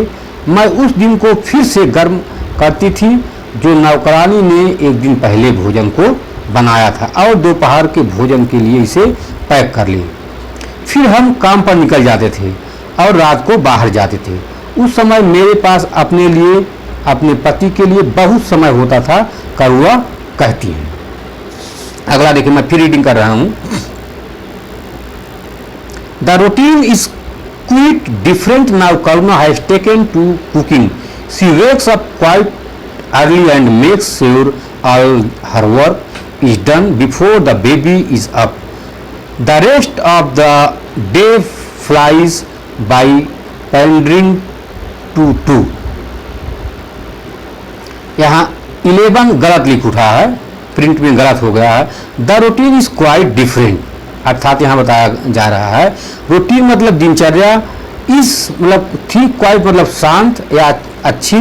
मैं उस दिन को फिर से गर्म करती थी जो नौकरानी ने एक दिन पहले भोजन को बनाया था और दोपहर के भोजन के लिए इसे पैक कर ली। फिर हम काम पर निकल जाते थे और रात को बाहर जाते थे। उस समय मेरे पास अपने लिए, अपने पति के लिए बहुत समय होता था, करुणा कहती है। अगला देखिए, मैं फिर रीडिंग कर रहा हूँ। The routine is quite different now Karuna has taken to cooking. She wakes up quite early and makes sure all her work is done before the baby is up. The rest of the day flies by pandering to two. यहाँ 11 गलत लिख उठा है, print में गलत हो गया है। The routine is quite different, अर्थात यहाँ बताया जा रहा है रूटीन मतलब दिनचर्या, इस मतलब थी, क्वाइट मतलब शांत या अच्छी,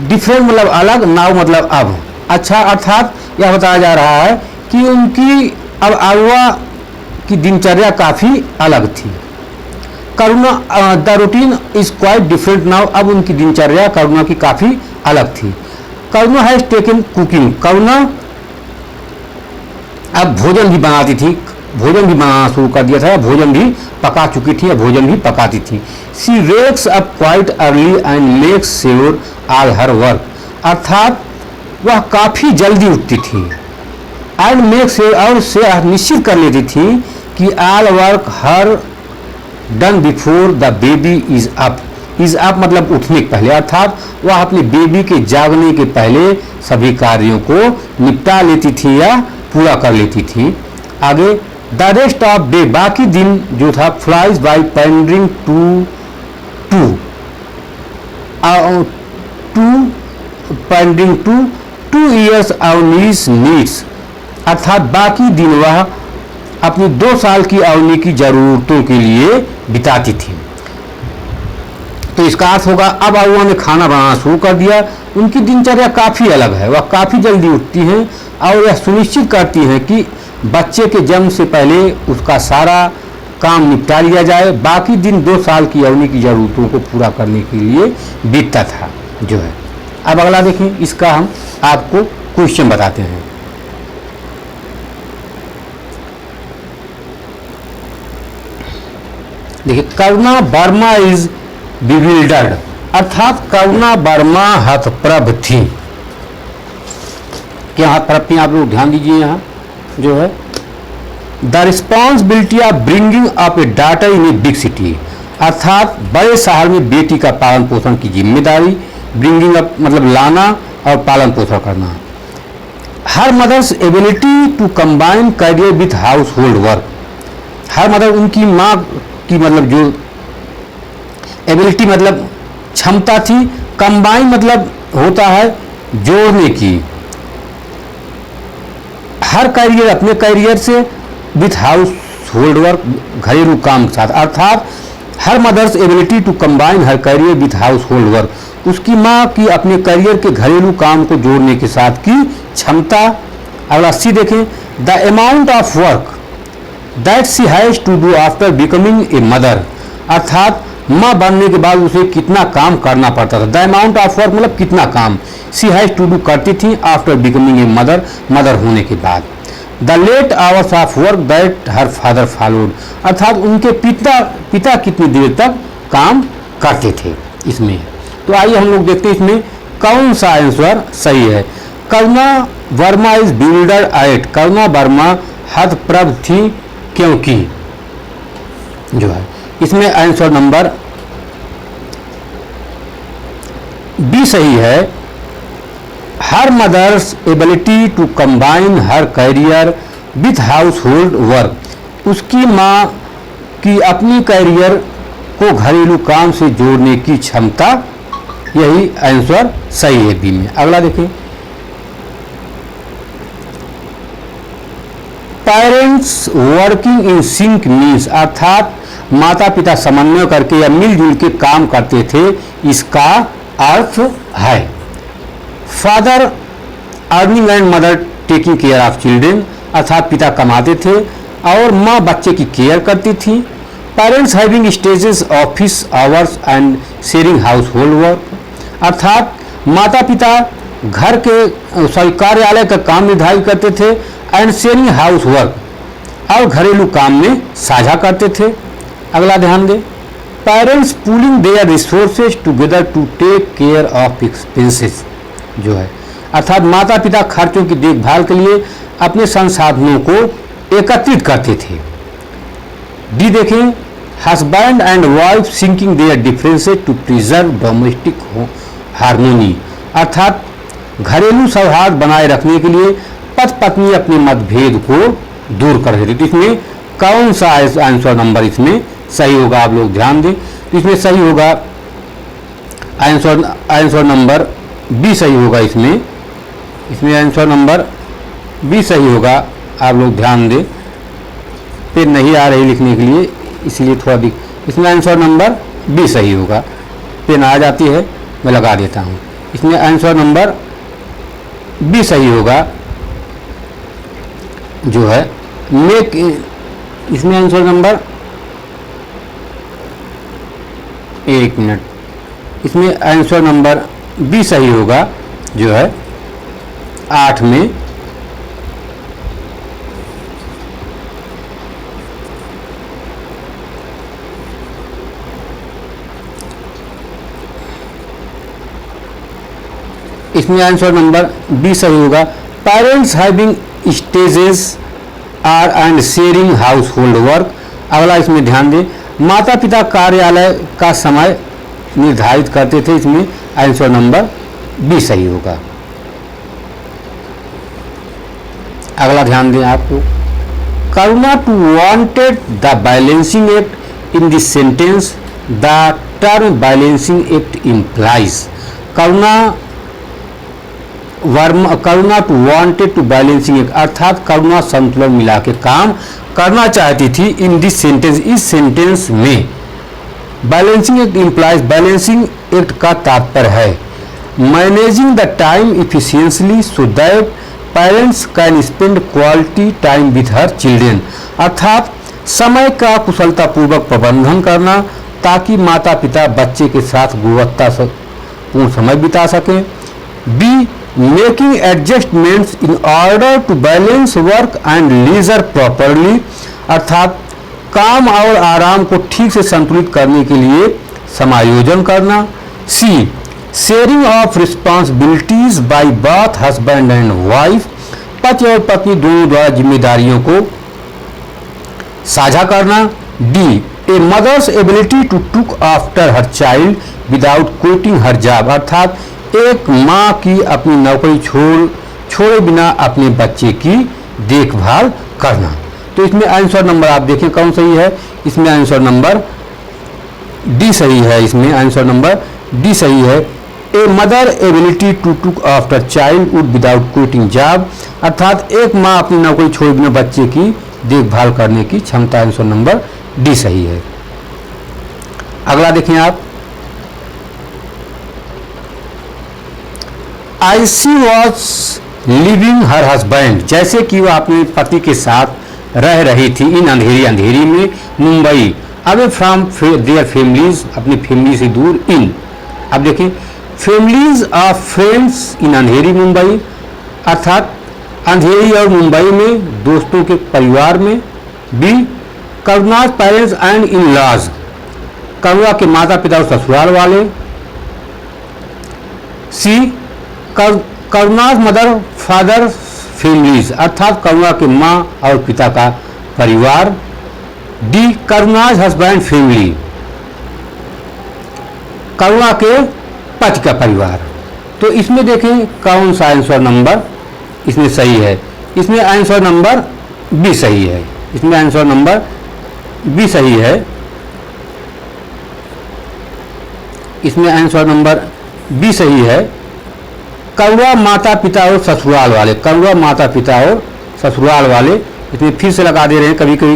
डिफरेंट मतलब अलग, नाउ मतलब अब। अच्छा, अर्थात यह बताया जा रहा है कि उनकी अब आरुआ की दिनचर्या काफ़ी अलग थी। Karuna, the routine is quite different now, अब उनकी दिनचर्या करुणा की काफ़ी अलग थी। Karuna has taken cooking, Karuna अब भोजन भी बनाती थी, भोजन भी बनाना शुरू कर दिया था, भोजन भी पका चुकी थी या भोजन भी पकाती थी। She wakes up quite early and makes sure all her work, अर्थात वह काफ़ी जल्दी उठती थी। एंड मेक्स श्योर, और से निश्चित कर लेती थी कि all work her done before the baby is up. Is up मतलब उठने के पहले, अर्थात वह अपने बेबी के जागने के पहले सभी कार्यों को निपटा लेती थी या पूरा कर लेती थी। आगे, द रेस्ट ऑफ डे, बाकी दिन जो था, flies by pandering to pandering to years Avani's needs, अर्थात बाकी दिन वह अपनी 2 साल की अवनी की जरूरतों के लिए बिताती थी। तो इसका अर्थ होगा अब अरुआ ने खाना बनाना शुरू कर दिया। उनकी दिनचर्या काफ़ी अलग है, वह काफ़ी जल्दी उठती हैं और यह सुनिश्चित करती हैं कि बच्चे के जन्म से पहले उसका सारा काम निपटा लिया जाए। बाकी दिन 2 साल की अवनी की ज़रूरतों को पूरा करने के लिए बीतता था जो है। अब अगला देखें, इसका हम आपको क्वेश्चन बताते हैं। देखिए, करुणा वर्मा इज बिविल्डर्ड, अर्थात करुणा वर्मा हतप्रभ थी। क्या हतप्रभ थी, आप लोग ध्यान दीजिए। यहाँ जो है, the responsibility of bringing up A daughter in a big city, अर्थात बड़े शहर में बेटी का पालन पोषण की जिम्मेदारी। ब्रिंगिंग अप मतलब लाना और पालन पोषण करना। Her mother's ability to combine career with household work, her mother, उनकी माँ की मतलब जो एबिलिटी मतलब क्षमता थी, कंबाइन मतलब होता है जोड़ने की, हर करियर अपने करियर से विथ हाउस होल्ड वर्क घरेलू काम के साथ, अर्थात her mother's ability to combine her career with household work, उसकी माँ की अपने करियर के घरेलू काम को जोड़ने के साथ की क्षमता। अगला सी देखें, the amount of work that she has to do after becoming a mother, अर्थात माँ बनने के बाद उसे कितना काम करना पड़ता था। द अमाउंट ऑफ वर्क मतलब कितना काम शी हैज टू डू करती थी after becoming a mother, mother होने के बाद। The late hours of work that her father followed, अर्थात उनके पिता कितनी देर तक काम करते थे इसमें। तो आइए हम लोग देखते हैं इसमें कौन सा आंसर सही है। करुणा वर्मा इज बिल्डर एट, करुणा वर्मा हतप्रभ थी क्योंकि जो है इसमें आंसर नंबर बी सही है, her mother's ability to combine her career with household work, उसकी माँ की अपनी करियर को घरेलू काम से जोड़ने की क्षमता, यही आंसर सही है बी में। अगला देखें, parents working in sync means, अर्थात माता पिता समन्वय करके या मिलजुल के काम करते थे, इसका अर्थ है father earning and mother taking care of children, अर्थात पिता कमाते थे और माँ बच्चे की केयर करती थी। Parents having stages office hours and sharing household work, अर्थात माता पिता घर के कार्यालय का काम निर्धारित करते थे एंड शेयरिंग हाउस वर्क, और घरेलू काम में साझा करते थे। अगला ध्यान दें, parents pooling their resources together to take care of expenses, जो है अर्थात माता पिता खर्चों की देखभाल के लिए अपने संसाधनों को एकत्रित करते थे। डी देखें, husband and wife sinking their differences to preserve domestic harmony, अर्थात घरेलू सौहार्द बनाए रखने के लिए पति पत्नी अपने मतभेद को दूर कर देते। तो इसमें कौन सा आंसर नंबर इसमें सही होगा, आप लोग ध्यान दें। तो इसमें सही होगा आंसर नंबर बी सही होगा। इसमें आंसर नंबर बी सही होगा, आप लोग ध्यान दें। पेन नहीं आ रही लिखने के लिए, इसलिए थोड़ा इसमें आंसर नंबर बी सही होगा। पेन आ जाती है, मैं लगा देता हूँ। इसमें आंसर नंबर बी सही होगा, जो है मेक, इसमें आंसर नंबर, एक मिनट, इसमें आंसर नंबर बी सही होगा, जो है 8 में। इसमें आंसर नंबर बी सही होगा। Parents having stages are and sharing household work, अगला इसमें ध्यान दें, माता पिता कार्यालय का समय निर्धारित करते थे, इसमें आंसर नंबर बी सही होगा। अगला ध्यान दें आपको, Karuna too wanted the balancing act in this sentence, the term balancing act implies, Karuna too wanted to balancing act, अर्थात करुणा संतुलन मिला के काम करना चाहती थी। इन दिस सेंटेंस, इस सेंटेंस में balancing act implies, balancing act का तात्पर्य है managing the time efficiently so that parents can spend quality time with her children, अर्थात समय का कुशलतापूर्वक प्रबंधन करना ताकि माता पिता बच्चे के साथ गुणवत्तापूर्ण समय बिता सकें। B making adjustments in order to balance work and leisure properly, अर्थात काम और आराम को ठीक से संतुलित करने के लिए समायोजन करना। C sharing of responsibilities by both husband and wife, पति और पत्नी दोनों द्वारा जिम्मेदारियों को साझा करना। D a mother's ability to took after her child without quitting her job, अर्थात एक माँ की अपनी नौकरी छोड़े बिना अपने बच्चे की देखभाल करना। तो इसमें आंसर नंबर आप देखें कौन सही है, इसमें आंसर नंबर डी सही है। इसमें आंसर नंबर डी सही है। A mother ability to took after child would without quitting job, अर्थात एक माँ अपनी नौकरी छोड़े बिना बच्चे की देखभाल करने की क्षमता, आंसर नंबर डी सही है। अगला देखें आप, आई सी वॉज लिविंग हर हस्बैंड, जैसे कि वह अपने पति के साथ रह रही थी इन अंधेरी में Mumbai, away from their families, अपनी फैमिली से दूर। इन, अब देखिए families of friends in Andheri Mumbai, अर्थात अंधेरी और मुंबई में दोस्तों के परिवार में। B Karuna's parents and in laws, Karuna के माता पिता और ससुराल वाले। C Karuna's mother father families, अर्थात करुणा के माँ और पिता का परिवार। D Karuna's husband family, Karuna के पति का परिवार। तो इसमें देखें कौन सा आंसर नंबर इसमें सही है। इसमें आंसर नंबर बी सही है। इसमें आंसर नंबर बी सही है। इसमें आंसर नंबर बी सही है। कौवा माता पिता और ससुराल वाले, कौवा माता पिता और ससुराल वाले, इसमें फिर से लगा दे रहे हैं। कभी कभी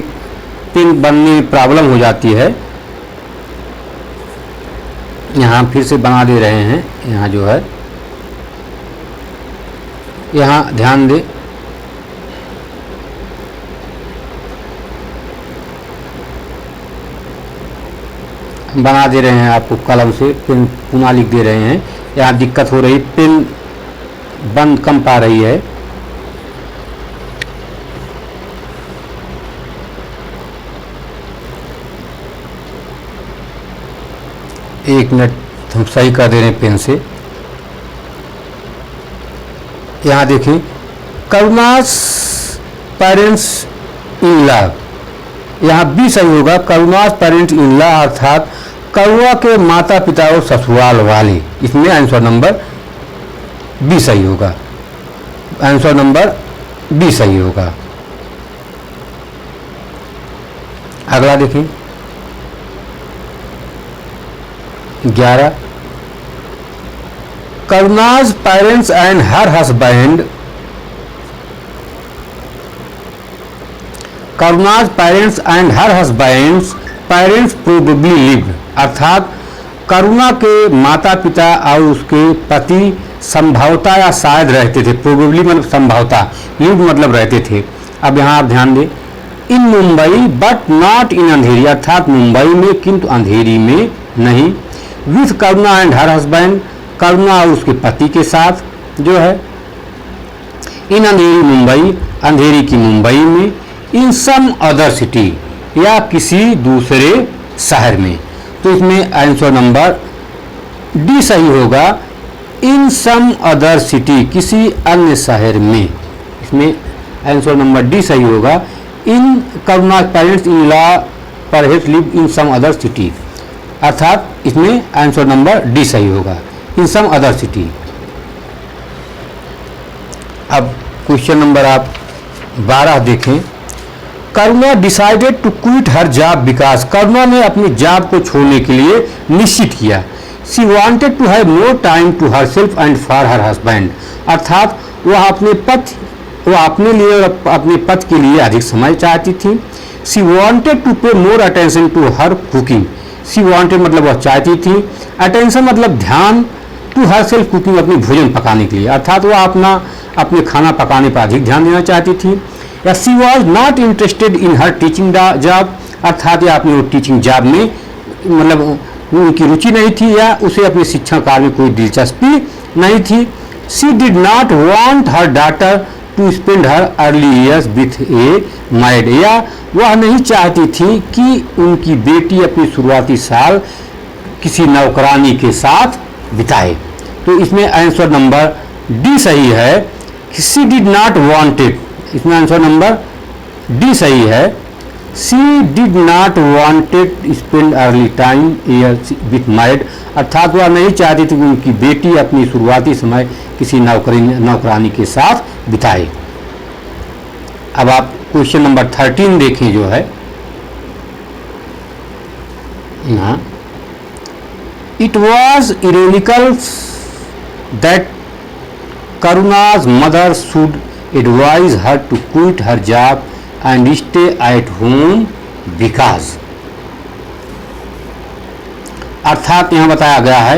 पिन बनने में प्रॉब्लम हो जाती है, यहाँ फिर से बना दे रहे हैं। यहाँ जो है, यहाँ ध्यान दे, बना दे रहे हैं आपको कलम से, पेन पुनः लिख दे रहे हैं। यहाँ दिक्कत हो रही, पेन बंद कम पा रही है। एक मिनट हम सही कर दे रहे हैं पेन से। यहाँ देखिए, करुणास पेरेंट्स इन लॉ, यहाँ बी सही होगा। करुणास पेरेंट्स इन लॉ अर्थात कौवा के माता पिता और ससुराल वाले, इसमें आंसर नंबर बी सही होगा। आंसर नंबर बी सही होगा। अगला देखिए 11, करुणा's parents and her husband, करुणा's parents and her husband's parents probably lived, अर्थात करुणा के माता पिता और उसके पति संभवतः या शायद रहते थे। प्रोबेबली मतलब संभवतः, लिव्ड मतलब रहते थे। अब यहाँ आप ध्यान दें, in Mumbai but not in Andheri, अर्थात मुंबई में किंतु अंधेरी में नहीं। With Karuna and her husband, Karuna और उसके पति के साथ जो है। इन अंधेरी मुंबई, अंधेरी की मुंबई में। इन सम अदर सिटी, या किसी दूसरे शहर में। तो इसमें आंसर नंबर डी सही होगा। इन सम अदर सिटी, किसी अन्य शहर में। इसमें आंसर नंबर डी सही होगा। In Karuna parents in law perhaps live in some other city, अर्थात इसमें आंसर नंबर डी सही होगा। In some other city. अब क्वेश्चन नंबर आप 12 देखें। Karuna decided to quit her job because, Karuna ने अपनी जॉब को छोड़ने के लिए निश्चित किया। She wanted to have more time to herself and for her husband, अर्थात वह अपने लिए और अपने पति के लिए अधिक समय चाहती थी। She wanted to pay more attention to her cooking, she wanted मतलब वह चाहती थी, अटेंशन मतलब ध्यान, टू हर सेल्फ कुकिंग अपनी भोजन पकाने के लिए, अर्थात वह अपने खाना पकाने पर अधिक ध्यान देना चाहती थी। या she was not interested in her teaching job, अर्थात या अपने टीचिंग जॉब में मतलब उनकी रुचि नहीं थी या उसे अपने शिक्षण कार्य में कोई दिलचस्पी नहीं थी। She did not want her daughter to spend her early years with a maid, या वह नहीं चाहती थी कि उनकी बेटी अपनी शुरुआती साल किसी नौकरानी के साथ बिताए। तो इसमें आंसर नंबर डी सही है। शी डिड नॉट वांटेड, इसमें आंसर नंबर डी सही है। She did not wanted spend early time years with mad, अर्थात वह नहीं चाहती थी कि उनकी बेटी अपनी शुरुआती समय किसी नौकरानी के साथ बिताए। अब आप क्वेश्चन नंबर 13 देखें जो है यहाँ, it was ironical that Karuna's mother should advise her to quit her job and stay at home because, अर्थात यहाँ बताया गया है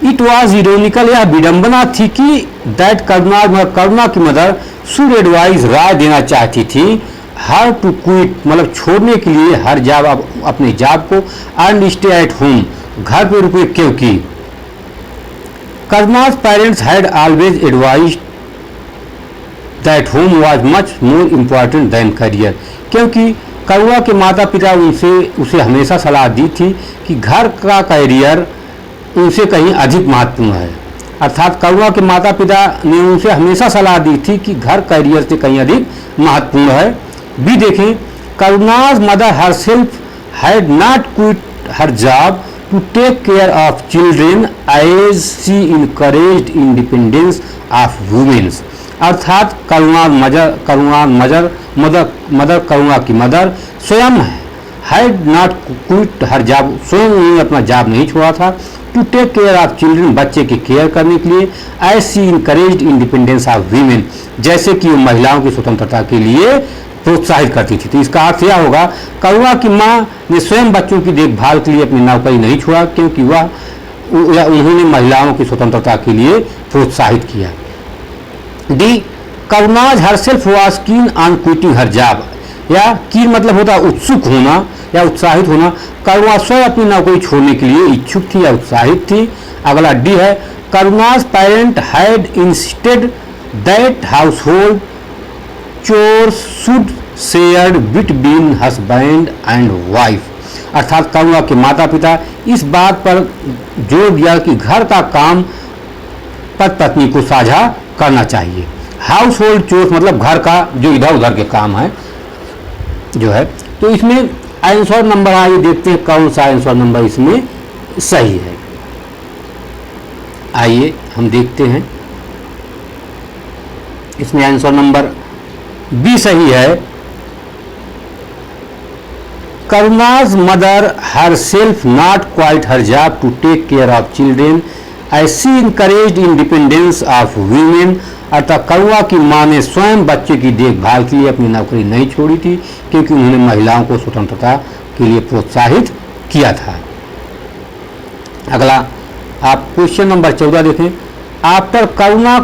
इट वॉज इरोनिकल, यह विडंबना थी कि दैट करुणा की मदर शुड एडवाइज राय देना चाहती थी हर टू क्विट मतलब छोड़ने के लिए हर जॉब अपने जॉब को, एंड स्टे एट होम घर पे रुके, क्योंकि करुणा's parents had always advised that home was much more important than career, क्योंकि करुणा के माता पिता उसे हमेशा सलाह दी थी कि घर का कैरियर उनसे कहीं अधिक महत्वपूर्ण है। अर्थात करुणा के माता पिता ने उनसे हमेशा सलाह दी थी कि घर कैरियर से कहीं अधिक महत्वपूर्ण है। भी देखें, Karuna's mother herself had not quit her job to take care of children as she encouraged independence of womens. अर्थात मदर करुणा की मदर स्वयं had not quit her job, स्वयं उन्होंने अपना जॉब नहीं छोड़ा था। To take care of children, बच्चे की केयर करने के लिए। As she encouraged independence of women, जैसे कि वो महिलाओं की स्वतंत्रता के लिए प्रोत्साहित करती थी। तो इसका अर्थ यह होगा, करुणा की माँ ने स्वयं बच्चों की देखभाल के लिए अपनी नौकरी नहीं छोड़ा, क्योंकि उन्होंने महिलाओं की स्वतंत्रता के लिए प्रोत्साहित किया। D, Karuna's herself was keen on quitting her job, या कीन मतलब होता है उत्सुक होना या उत्साहित होना। करुणा स्वयं अपनी नौकरी छोड़ने के लिए इच्छुक थी या उत्साहित थी। अगला डी है, Karuna's parent had insisted that household chores should shared between husband and wife. अर्थात करुणा के माता पिता इस बात पर जोर दिया कि घर का काम पति पत्नी को साझा करना चाहिए। हाउस होल्ड चोर्स मतलब घर का जो इधर उधर के काम है जो है। तो इसमें आंसर नंबर आइए देखते हैं कौन सा आंसर नंबर इसमें सही है। आइए हम देखते हैं, इसमें आंसर नंबर बी सही है। Karuna's mother herself not quite her job to take care of children as she encouraged independence of women. अर्थात करुणा की मां ने स्वयं बच्चे की देखभाल के लिए अपनी नौकरी नहीं छोड़ी थी, क्योंकि उन्होंने महिलाओं को स्वतंत्रता के लिए प्रोत्साहित किया था। अगला आप क्वेश्चन नंबर 14 देखें। After Karuna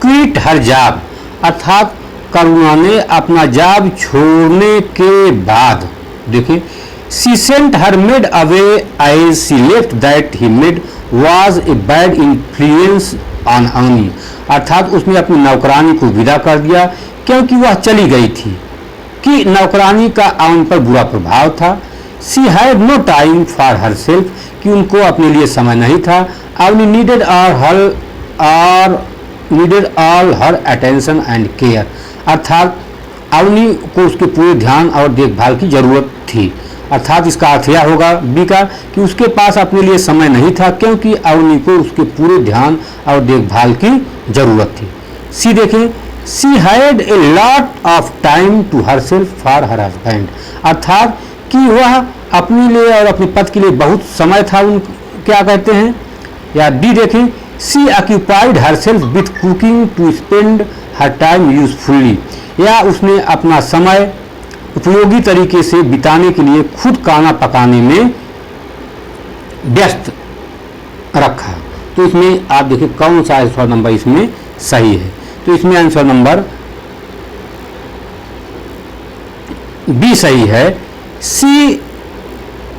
quit her job, अर्थात करुणा ने अपना जॉब छोड़ने के बाद, देखिए, she sent her maid away as she left that he maid was a bad influence on Avani. अर्थात उसने अपनी नौकरानी को विदा कर दिया क्योंकि वह चली गई थी कि नौकरानी का अवनी पर बुरा प्रभाव था। She had no time for herself, कि उनको अपने लिए समय नहीं था। Avani needed all her attention and care, अर्थात अवनी को उसके पूरे ध्यान और देखभाल की जरूरत थी। अर्थात इसका अर्थ यह होगा बी का कि उसके पास अपने लिए समय नहीं था, क्योंकि अवनी को उसके पूरे ध्यान और देखभाल की जरूरत थी। सी देखें, she had a lot of time to herself for her husband, अर्थात कि वह अपने लिए और अपने पति के लिए बहुत समय था। क्या कहते हैं, या डी देखें, she occupied herself with cooking to spend her time usefully, या उसने अपना समय उपयोगी तरीके से बिताने के लिए खुद खाना पकाने में व्यस्त रखा। तो इसमें आप देखिए कौन सा आंसर नंबर इसमें सही है। तो इसमें आंसर नंबर बी सही है। सी,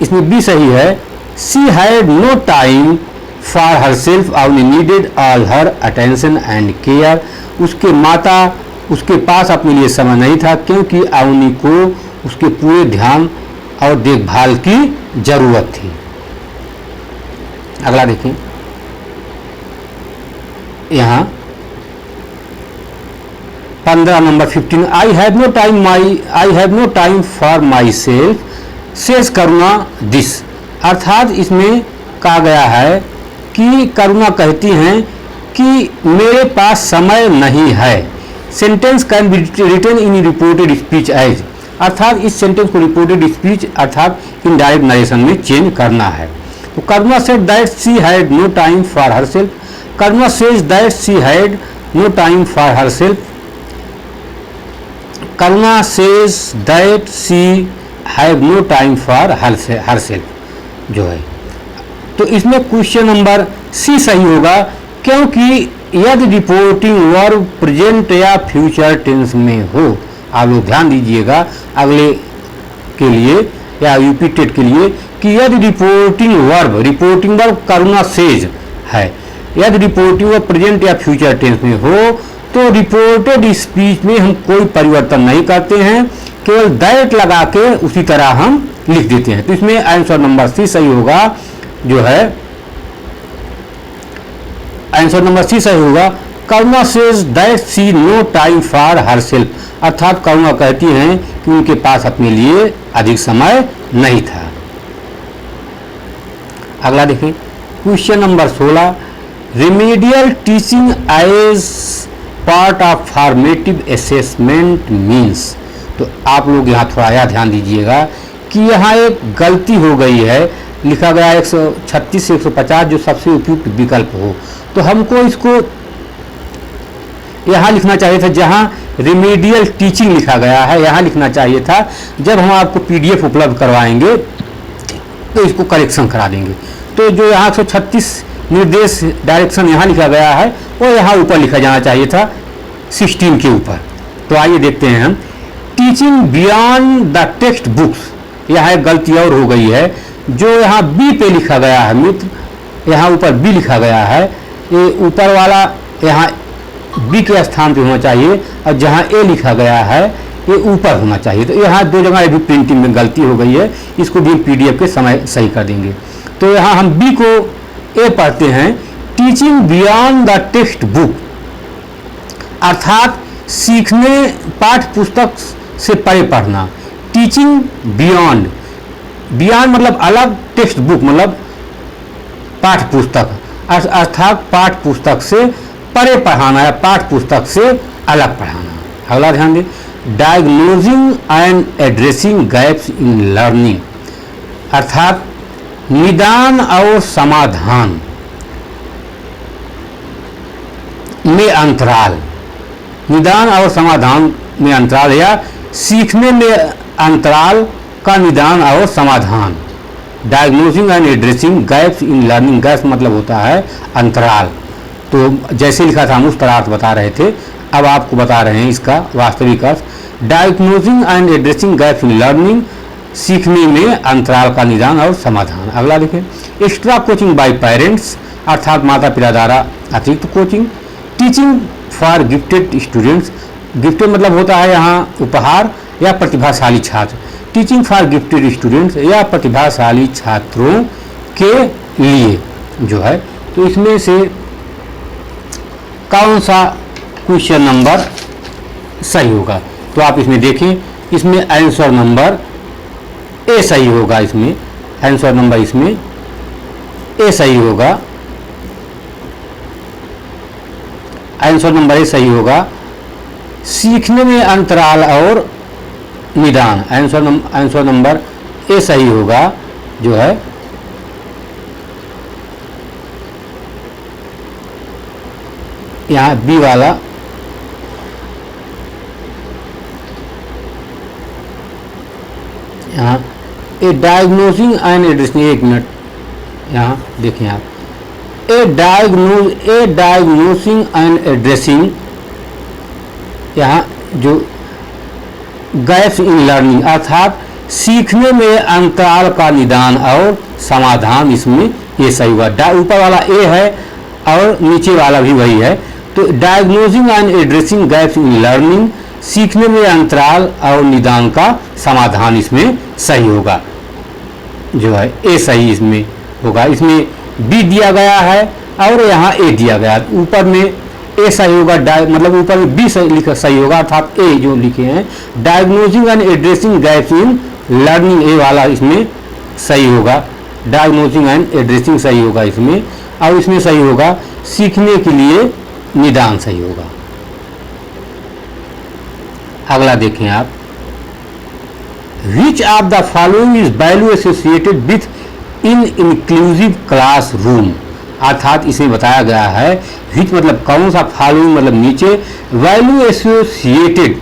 इसमें बी सही है। She had no time for herself और needed all her attention and care, उसके पास अपने लिए समय नहीं था, क्योंकि अवनी को उसके पूरे ध्यान और देखभाल की जरूरत थी। अगला देखें, यहाँ 15 number 15, I have no time for myself says Karuna this. अर्थात इसमें कहा गया है कि करुणा कहती हैं कि मेरे पास समय नहीं है। Sentence can be written in reported speech as, अर्थात इस सेंटेंस को रिपोर्टेड स्पीच अर्थात इनडायरेक्ट नरेशन में चेंज करना है। तो Karuna said that she had no time for herself, Karuna says that she had no time for herself, Karuna says that she have no time for herself जो है। तो इसमें question number C सही होगा, क्योंकि यदि रिपोर्टिंग वर्ब प्रेजेंट या future tense में हो। आप लोग ध्यान दीजिएगा अगले के लिए या यूपी टेट के लिए कि यदि रिपोर्टिंग वर्ब करुणा सेज है, यदि रिपोर्टिंग वर्ब प्रेजेंट या फ्यूचर टेंस में हो तो रिपोर्टेड स्पीच में हम कोई परिवर्तन नहीं करते हैं, केवल दैट लगा के उसी तरह हम लिख देते हैं। तो इसमें आंसर नंबर सी सही होगा, जो है आंसर नंबर सी सही होगा। Karuna says that she no time for herself, अर्थात करुणा कहती हैं कि उनके पास अपने लिए अधिक समय नहीं था। अगला देखिए question number 16, remedial teaching as part of formative assessment means. तो आप लोग यहाँ थोड़ा यह ध्यान दीजिएगा कि यहाँ एक गलती हो गई है, लिखा गया 136 से 150 जो सबसे उपयुक्त विकल्प हो। तो हमको इसको यहाँ लिखना चाहिए था, जहाँ रेमेडियल टीचिंग लिखा गया है यहाँ लिखना चाहिए था। जब हम आपको PDF उपलब्ध करवाएंगे तो इसको करेक्शन करा देंगे। तो जो यहाँ 136 निर्देश डायरेक्शन यहाँ लिखा गया है वो यहाँ ऊपर लिखा जाना चाहिए था 16 के ऊपर। तो आइए देखते हैं हम, teaching beyond the text books, यहाँ एक गलती और हो गई है। जो यहाँ B पे लिखा गया है मित्र, यहाँ ऊपर B लिखा गया है, ये ऊपर वाला यहाँ B के स्थान पे होना चाहिए और जहाँ A लिखा गया है ये ऊपर होना चाहिए। तो यहाँ दो जगह भी प्रिंटिंग में गलती हो गई है, इसको भी PDF के समय सही कर देंगे। तो यहाँ हम B को A पढ़ते हैं, teaching beyond the text book, अर्थात सीखने पाठ्य पुस्तक से परे पढ़ना। टीचिंग बियॉन्ड, बियॉन्ड मतलब अलग, टेक्स्ट बुक मतलब पाठ्य पुस्तक, अर्थात पाठ्य पुस्तक से परे पढ़ाना या पाठ्य पुस्तक से अलग पढ़ाना। अगला ध्यान दें, diagnosing and addressing gaps in learning, अर्थात निदान और समाधान में अंतराल, निदान और समाधान में अंतराल या सीखने में अंतराल का निदान और समाधान। Diagnosing and addressing gaps in learning, gaps मतलब होता है अंतराल। तो जैसे लिखा था हम उस तरह अर्थ बता रहे थे, अब आपको बता रहे हैं इसका वास्तविक अर्थ। Diagnosing and addressing gaps in learning, सीखने में अंतराल का निदान और समाधान। अगला देखें, एक्स्ट्रा कोचिंग बाय पेरेंट्स, अर्थात माता पिता द्वारा अतिरिक्त coaching. Teaching for gifted students, gifted मतलब होता है यहाँ उपहार या प्रतिभाशाली छात्र। टीचिंग फॉर गिफ्टेड स्टूडेंट्स या प्रतिभाशाली छात्रों के लिए जो है। तो इसमें से कौन सा क्वेश्चन नंबर सही होगा? तो आप इसमें देखें, इसमें आंसर नंबर ए सही होगा। इसमें आंसर नंबर इसमें ए सही होगा, आंसर नंबर ए सही होगा। सीखने में अंतराल और निदान, आंसर नंबर ए सही होगा जो है। यहाँ बी वाला यहाँ ए डायग्नोजिंग एंड एड्रेसिंग, एक मिनट यहाँ देखें आप, ए डायग्नोसिंग एंड एड्रेसिंग, यहाँ जो गैप्स इन लर्निंग अर्थात सीखने में अंतराल का निदान और समाधान, इसमें ये सही हुआ। ऊपर वाला ए है और नीचे वाला भी वही है। तो diagnosing and addressing gaps in learning, सीखने में अंतराल और निदान का समाधान इसमें सही होगा जो है। ए सही इसमें होगा। इसमें बी दिया गया है और यहाँ ए दिया गया, ऊपर में ए सही होगा, मतलब ऊपर में बी सही होगा, अर्थात ए जो लिखे हैं diagnosing and addressing gaps in learning, A वाला इसमें सही होगा। डायग्नोजिंग एंड एड्रेसिंग सही होगा इसमें, और इसमें सही होगा सीखने के लिए निदान सही होगा। अगला देखें आप, which of the following is value associated with in inclusive classroom, अर्थात इसमें बताया गया है विच मतलब कौन सा, फॉलोइंग मतलब नीचे, वैल्यू एसोसिएटेड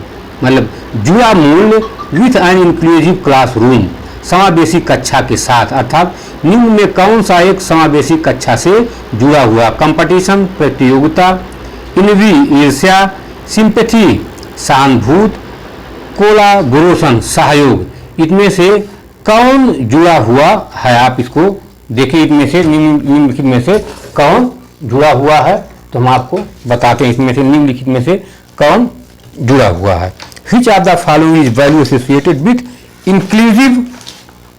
मतलब जुड़ा मूल्य, विथ एन इंक्लूसिव क्लासरूम समावेशी कक्षा के साथ, अर्थात निम्न में कौन सा एक समावेशी कक्षा से जुड़ा हुआ। कंपटीशन प्रतियोगिता, इनवी ईर्ष्या, सिंपैथी सहानुभूति, कोलाबोरेशन सहयोग, इनमें से कौन जुड़ा हुआ है? आप इसको देखिए, इनमें से निम्नलिखित में से कौन जुड़ा हुआ है? तो हम आपको बताते हैं इसमें से निम्नलिखित में से कौन जुड़ा हुआ है। Which of the following is value associated with inclusive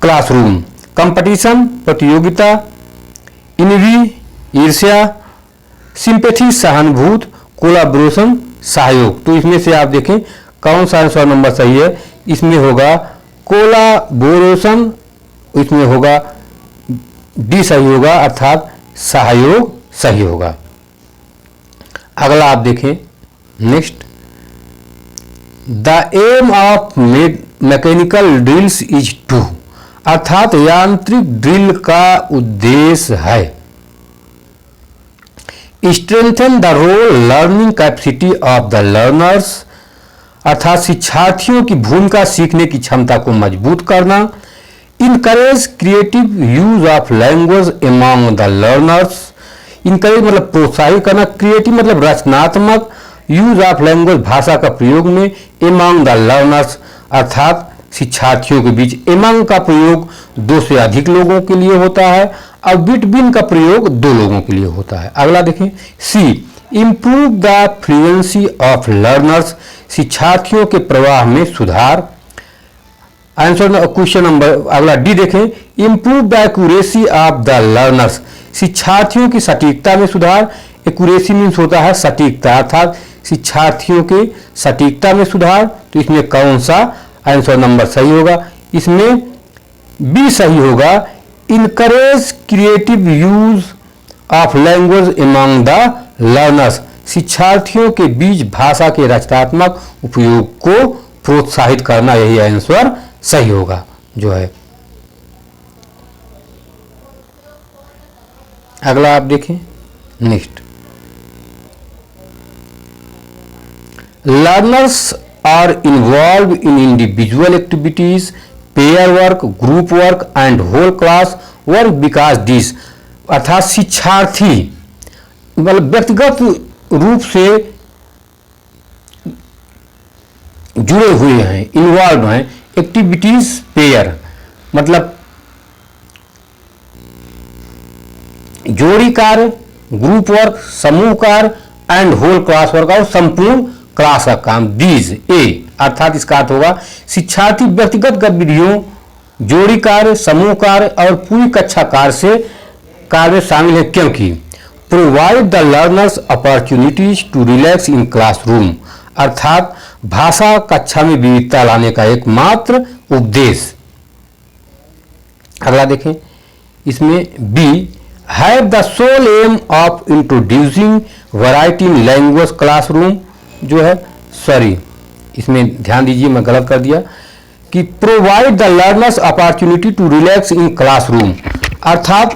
classroom, competition प्रतियोगिता, इनवी ईर्ष्या, सिंपैथी सहानुभूति, कोलाबोरेशन सहयोग। तो इसमें से आप देखें कौन सा आंसर नंबर सही है। इसमें होगा कोलाबोरेशन, इसमें होगा डी सही होगा, अर्थात सहयोग सही होगा। अगला आप देखें next, the aim of mechanical drills is to, अर्थात यांत्रिक ड्रिल का उद्देश्य है strengthen the role learning capacity of the learners, अर्थात शिक्षार्थियों की भूमिका सीखने की क्षमता को मजबूत करना। Encourage creative use of language among the learners, encourage मतलब प्रोत्साहित करना, क्रिएटिव मतलब रचनात्मक, यूज ऑफ लैंग्वेज भाषा का प्रयोग में, एमॉन्ग द लर्नर्स अर्थात शिक्षार्थियों के बीच। एमॉन्ग का प्रयोग दो से अधिक लोगों के लिए होता है और बिटवीन का प्रयोग दो लोगों के लिए होता है। अगला देखें C, improve the fluency of learners, शिक्षार्थियों के प्रवाह में सुधार। आंसर क्वेश्चन नंबर अगला डी देखें, improve the accuracy of the learners, शिक्षार्थियों की सटीकता में सुधार। एक्यूरेसी मीन्स होता है सटीकता, अर्थात शिक्षार्थियों के सटीकता में सुधार। तो इसमें कौन सा आंसर नंबर सही होगा? इसमें बी सही होगा, encourage creative use of language among the learners, शिक्षार्थियों के बीच भाषा के रचनात्मक उपयोग को प्रोत्साहित करना, यही आंसर सही होगा जो है। अगला आप देखें next, learners are involve in individual activities, pair work, group work and whole class work because this, अर्थात शिक्षार्थी मतलब व्यक्तिगत रूप से जुड़े हुए हैं, इन्वॉल्व हैं। एक्टिविटीज पेयर मतलब जोड़ी कार्य, ग्रुप वर्क समूह कार्य एंड होल क्लास वर्क और संपूर्ण क्लास का काम। दीज ए अर्थात इसका अर्थ होगा शिक्षार्थी व्यक्तिगत गतिविधियों, जोड़ी कार्य, समूह कार्य और पूरी कक्षा कार्य में शामिल है, क्योंकि provide the learners opportunities to relax in classroom, अर्थात भाषा कक्षा में विविधता लाने का एकमात्र उद्देश्य। अगला देखें इसमें B, have the sole aim of introducing variety in language classroom, जो है सॉरी इसमें ध्यान दीजिए मैं गलत कर दिया कि provide the learners opportunity to relax in classroom, अर्थात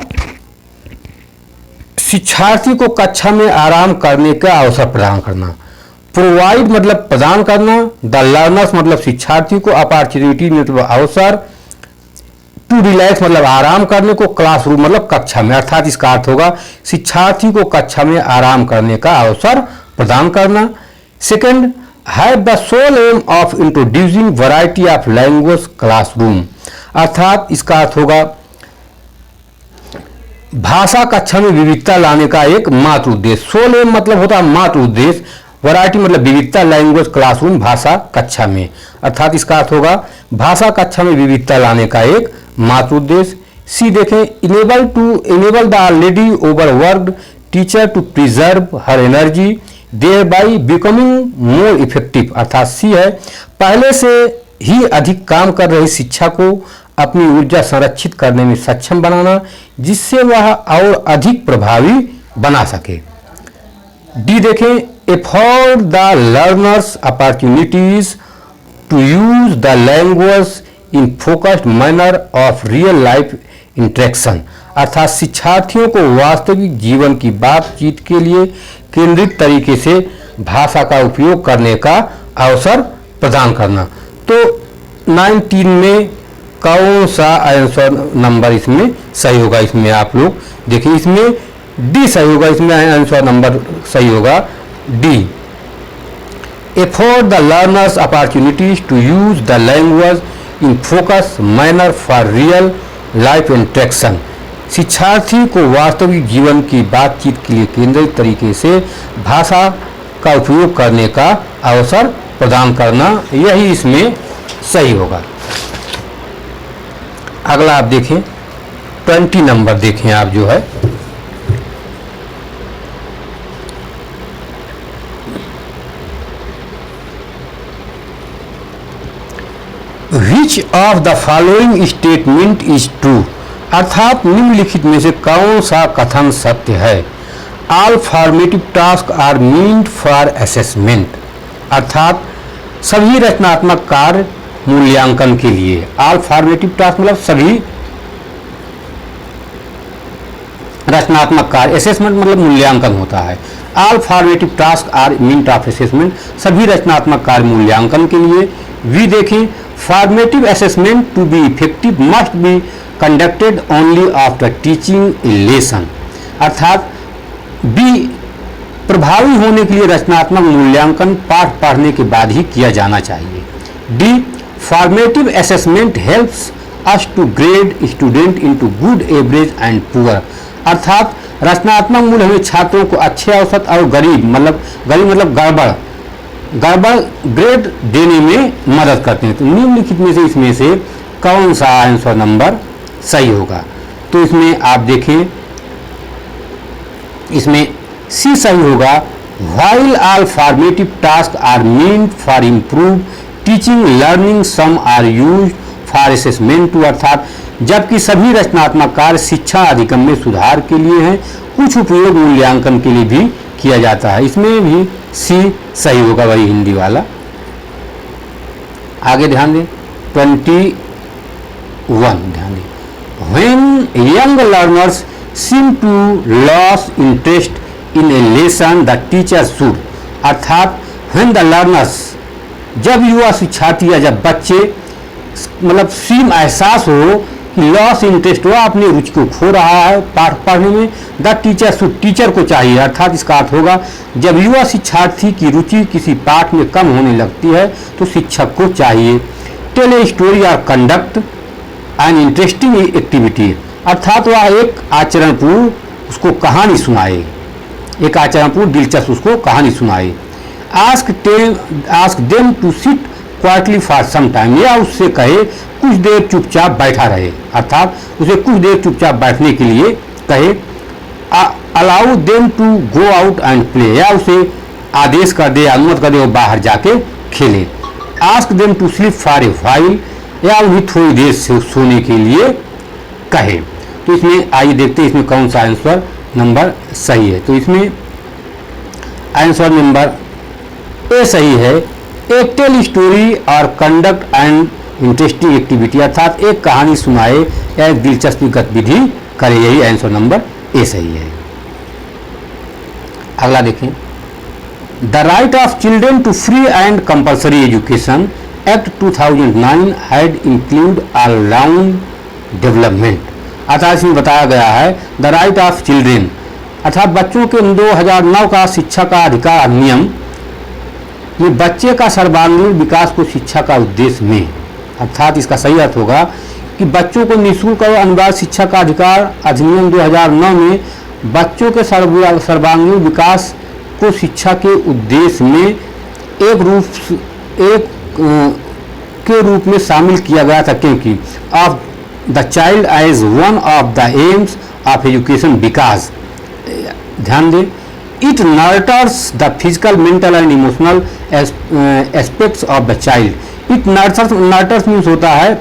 शिक्षार्थी को कक्षा में आराम करने का अवसर प्रदान करना। प्रोवाइड मतलब प्रदान करना, द लर्नर्स मतलब शिक्षार्थी को, अपॉर्चुनिटी मतलब अवसर, टू रिलैक्स मतलब आराम करने को, क्लासरूम मतलब कक्षा में, अर्थात इसका अर्थ होगा शिक्षार्थी को कक्षा में आराम करने का अवसर प्रदान करना। Second, have the sole aim of introducing variety of language classroom, अर्थात इसका अर्थ होगा भाषा कक्षा में विविधता लाने का एक मात्र उद्देश्य। सोल एम मतलब होता है मात्र उद्देश्य, वैरायटी मतलब विविधता, लैंग्वेज क्लासरूम भाषा कक्षा में, अर्थात इसका अर्थ होगा भाषा कक्षा में विविधता लाने का एक मात्र उद्देश्य। सी देखें, enable the already overworked teacher to preserve her energy thereby becoming more effective, अर्थात सी है पहले से ही अधिक काम कर रही शिक्षा को अपनी ऊर्जा संरक्षित करने में सक्षम बनाना, जिससे वह और अधिक प्रभावी बना सके। डी देखें, afford the learners opportunities to use the language in focused manner of real life interaction, अर्थात शिक्षार्थियों को वास्तविक जीवन की बातचीत के लिए केंद्रित तरीके से भाषा का उपयोग करने का अवसर प्रदान करना। तो 19 में कौन सा आंसर नंबर इसमें सही होगा? इसमें आप लोग देखिए, इसमें डी सही होगा, इसमें आंसर नंबर सही होगा D. afford the learners opportunities to use the language in focused manner for real life interaction, शिक्षार्थी को वास्तविक जीवन की बातचीत के लिए केंद्रित तरीके से भाषा का उपयोग करने का अवसर प्रदान करना, यही इसमें सही होगा। अगला आप देखें 20 नंबर देखें आप जो है, which of the following statement is true, अर्थात निम्नलिखित में से कौन सा कथन सत्य है? All formative task are meant for assessment, अर्थात सभी रचनात्मक कार्य मूल्यांकन के लिए। ऑल फॉर्मेटिव टास्क मतलब सभी रचनात्मक कार्य, असेसमेंट मतलब मूल्यांकन होता है। All formative task are meant of assessment, सभी रचनात्मक कार्य मूल्यांकन के लिए। वी देखें, formative assessment to be effective must be conducted only after teaching a lesson, अर्थात बी प्रभावी होने के लिए रचनात्मक मूल्यांकन पाठ पढ़ने के बाद ही किया जाना चाहिए। D formative assessment helps us to grade student into good average and poor, अर्थात रचनात्मक मूल्य हमें छात्रों को अच्छे औसत और गरीब मतलब गड़बड़ ग्रेड देने में मदद करते हैं। तो निम्नलिखित में से इसमें से कौन सा आंसर नंबर सही होगा? तो इसमें आप देखें, इसमें सी सही होगा। While all formative task are meant for improve teaching learning some are use for assessment to, अर्थात जबकि सभी रचनात्मक कार्य शिक्षा अधिगम में सुधार के लिए हैं, कुछ उपयोग मूल्यांकन के लिए भी किया जाता है। इसमें भी सी सही होगा, वही हिंदी वाला। आगे ध्यान दें, 21 ध्यान दें। When young learners seem to lose interest in a lesson the teacher should, अर्थात व्हेन द लर्नर्स, जब युवा शिक्षार्थी या जब बच्चे मतलब सीम एहसास हो कि लॉस इंटरेस्ट हुआ, अपनी रुचि को खो रहा है पाठ पढ़ने में, द टीचर शुड, टीचर को चाहिए, अर्थात इसका अर्थ होगा जब युवा शिक्षार्थी की रुचि किसी पाठ में कम होने लगती है तो शिक्षक को चाहिए टेल ए स्टोरी और कंडक्ट एन इंटरेस्टिंग एक्टिविटी, अर्थात वह एक आचरणपूर्ण उसको कहानी सुनाए, एक आचरणपूर्ण दिलचस्प उसको कहानी सुनाए। Ask them to sit quietly for some time, या उससे कहे कुछ देर चुपचाप बैठा रहे, अर्थात उसे कुछ देर चुपचाप बैठने के लिए कहे। Allow them to go out and play, या उसे आदेश कर दे, अनुमति कर दे वो बाहर जाके खेले। Ask them to sleep for a while, या उन्हें थोड़ी देर से सोने के लिए कहे। तो इसमें आइए देखते हैं इसमें कौन सा आंसर नंबर सही है। तो इसमें आंसर नंबर ए सही है। एक टेल स्टोरी और कंडक्ट एंड इंटरेस्टिंग एक्टिविटी, अर्थात एक कहानी सुनाए या एक दिलचस्प गतिविधि करे, यही आंसर नंबर ए सही है। अगला देखें, the right of children to free and compulsory education act 2009 had include all round development, अर्थात इसमें बताया गया है द राइट ऑफ चिल्ड्रेन, अर्थात बच्चों के 2009 का शिक्षा का अधिकार अधिनियम, ये बच्चे का सर्वांगीण विकास को शिक्षा का उद्देश्य में, अर्थात इसका सही अर्थ होगा कि बच्चों को निःशुल्क और अनिवार्य शिक्षा का अधिकार अधिनियम 2009 में बच्चों के सर्वांगीण विकास को शिक्षा के उद्देश्य में एक के रूप में शामिल किया गया था, क्योंकि of the child as one of the aims of education विकास, ध्यान दें, it nurtures the physical mental and emotional aspects of the child. It nurtures means होता है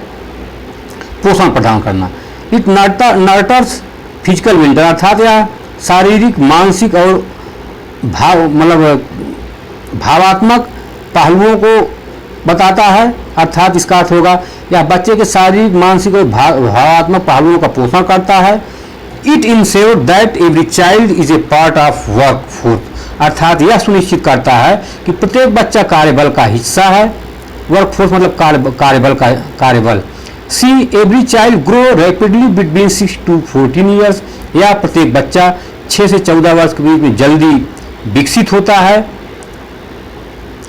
पोषण प्रदान करना। इट नर्टर्स फिजिकल मेंटल, अर्थात यह शारीरिक मानसिक और भावात्मक पहलुओं को बताता है, अर्थात इसका अर्थ होगा यह बच्चे के शारीरिक मानसिक और भावात्मक पहलुओं का पोषण करता है। It ensure that every child is a part of work force, अर्थात यह सुनिश्चित करता है कि प्रत्येक बच्चा कार्यबल का हिस्सा है। वर्क फोर्स मतलब कार्यबल। See every child grow rapidly between 6 to 14 years, या प्रत्येक बच्चा 6 से 14 वर्ष के बीच में जल्दी विकसित होता है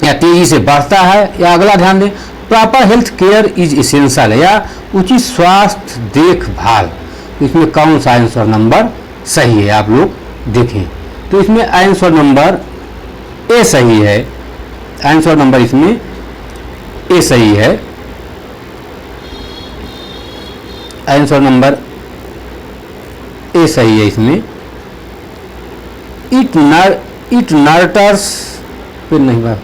या तेजी से बढ़ता है। या अगला ध्यान दें, proper health care is essential, या उचित स्वास्थ्य देखभाल। इसमें कौन सा आंसर नंबर सही है आप लोग देखें। तो इसमें आंसर नंबर ए सही है, आंसर नंबर इसमें ए सही है, आंसर नंबर ए सही है इसमें। इट नर्टर्स फिर नहीं बात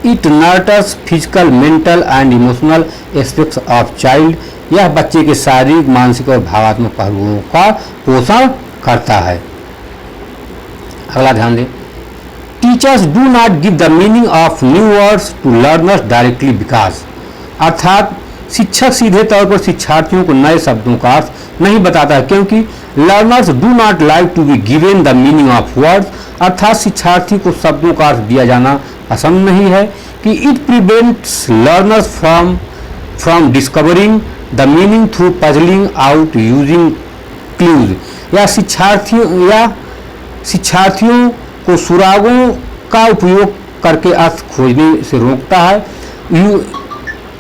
it nurtures physical, mental and emotional aspects of child. यह बच्चे के शारीरिक, मानसिक और भावात्मक पहलुओं का पोषण करता है। अगला ध्यान दें, teachers do not give the meaning of new words to learners directly because, अर्थात शिक्षक सीधे तौर पर शिक्षार्थियों को नए शब्दों का अर्थ नहीं बताता है, क्योंकि learners do not like to be given the meaning of words, अर्थात शिक्षार्थी को शब्दों का अर्थ दिया जाना पसंद नहीं है, कि it prevents learners from discovering the meaning through puzzling out using clues, या शिक्षार्थियों को सुरागों का उपयोग करके अर्थ खोजने से रोकता है।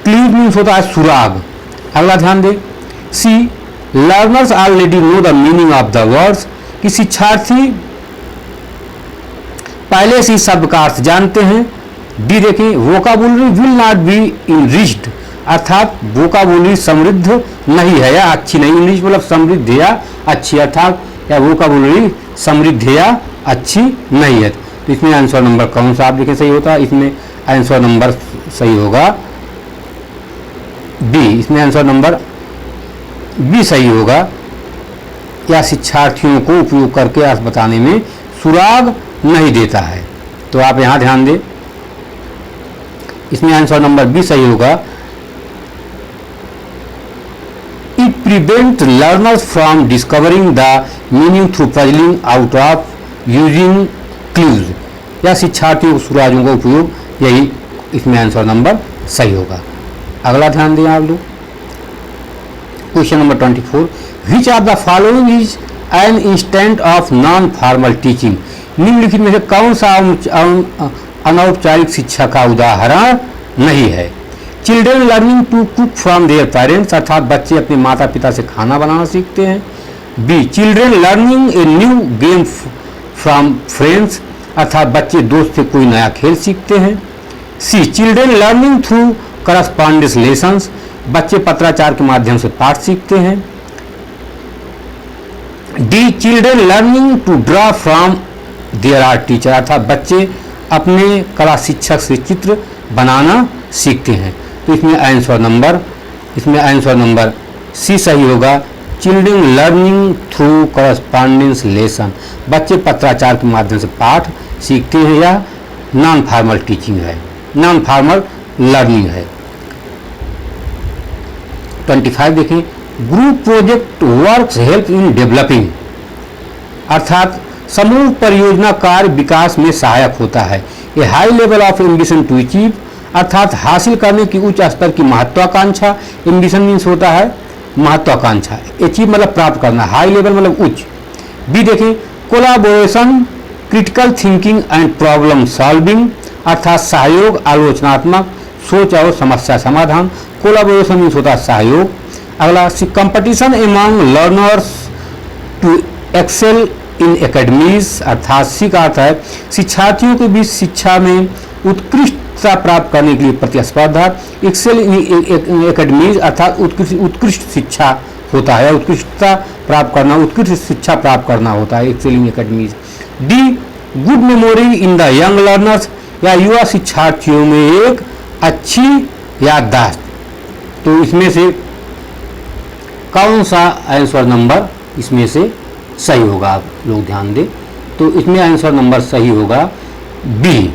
क्लूज मीन्स होता है सुराग। अगला ध्यान दें, C learners already know the meaning of the words, कि शिक्षार्थी पहले से शब्द का अर्थ जानते हैं। डी देखें, vocabulary will not be enriched, अर्थात वोकाबुलरी समृद्ध नहीं है या अच्छी नहीं, इंग्लिश मतलब समृद्ध या अच्छी, अर्थात या वोकाबुलरी समृद्ध या अच्छी नहीं है। तो इसमें आंसर नंबर कौन सा आप देखें सही होता है? इसमें आंसर नंबर सही होगा बी, इसमें आंसर नंबर बी सही होगा, या शिक्षार्थियों को उपयोग करके अर्थ बताने में सुराग नहीं देता है। तो आप यहां ध्यान दें, इसमें आंसर नंबर बी सही होगा, it prevent learners from discovering the meaning through puzzling out of using clues, या शिक्षार्थियों को सुरागों का उपयोग, यही इसमें आंसर नंबर सही होगा। अगला ध्यान दें आप लोग, question number 24, which of the following is an instant of non formal teaching, निम्नलिखित में से कौन सा अनौपचारिक शिक्षा का उदाहरण नहीं है? Children learning to cook from their parents, अर्थात बच्चे अपने माता पिता से खाना बनाना सीखते हैं। B children learning a new game from friends, अर्थात बच्चे दोस्त से कोई नया खेल सीखते हैं। C children learning through correspondence lessons, बच्चे पत्राचार के माध्यम से पाठ सीखते हैं। D children learning to draw from their art teacher, अर्थात बच्चे अपने कला शिक्षक से चित्र बनाना सीखते हैं। तो इसमें आंसर नंबर सी सही होगा, children learning through correspondence lesson, बच्चे पत्राचार के माध्यम से पाठ सीखते हैं, या नॉन फॉर्मल टीचिंग है, नॉन फॉर्मल लर्निंग है। 25 देखें, group project works help in developing, अर्थात समूह परियोजना कार्य विकास में सहायक होता है। A high level of ambition to achieve, अर्थात हासिल करने की उच्च स्तर की महत्वाकांक्षा, एम्बिशन मीन्स होता है महत्वाकांक्षा, अचीव मतलब प्राप्त करना, हाई लेवल मतलब उच्च। बी देखें, collaboration, critical thinking and problem solving, अर्थात सहयोग, आलोचनात्मक सोच और समस्या समाधान, कोलाबोरेशन मीन्स होता है सहयोग। अगला, competition among learners to excel in academies, अर्थात सी का अर्थ है शिक्षार्थियों के बीच शिक्षा में उत्कृष्टता प्राप्त करने के लिए प्रतिस्पर्धा। एक्सेल इन एकेडमीज अर्थात उत्कृष्ट शिक्षा होता है, उत्कृष्टता प्राप्त करना, उत्कृष्ट शिक्षा प्राप्त करना होता है excel in academies. D good memory in the young learners, या युवा शिक्षार्थियों में एक अच्छी याददाश्त। तो इसमें से कौन सा आंसर नंबर इसमें से सही होगा? आप लोग ध्यान दें, तो इसमें आंसर नंबर सही होगा बी,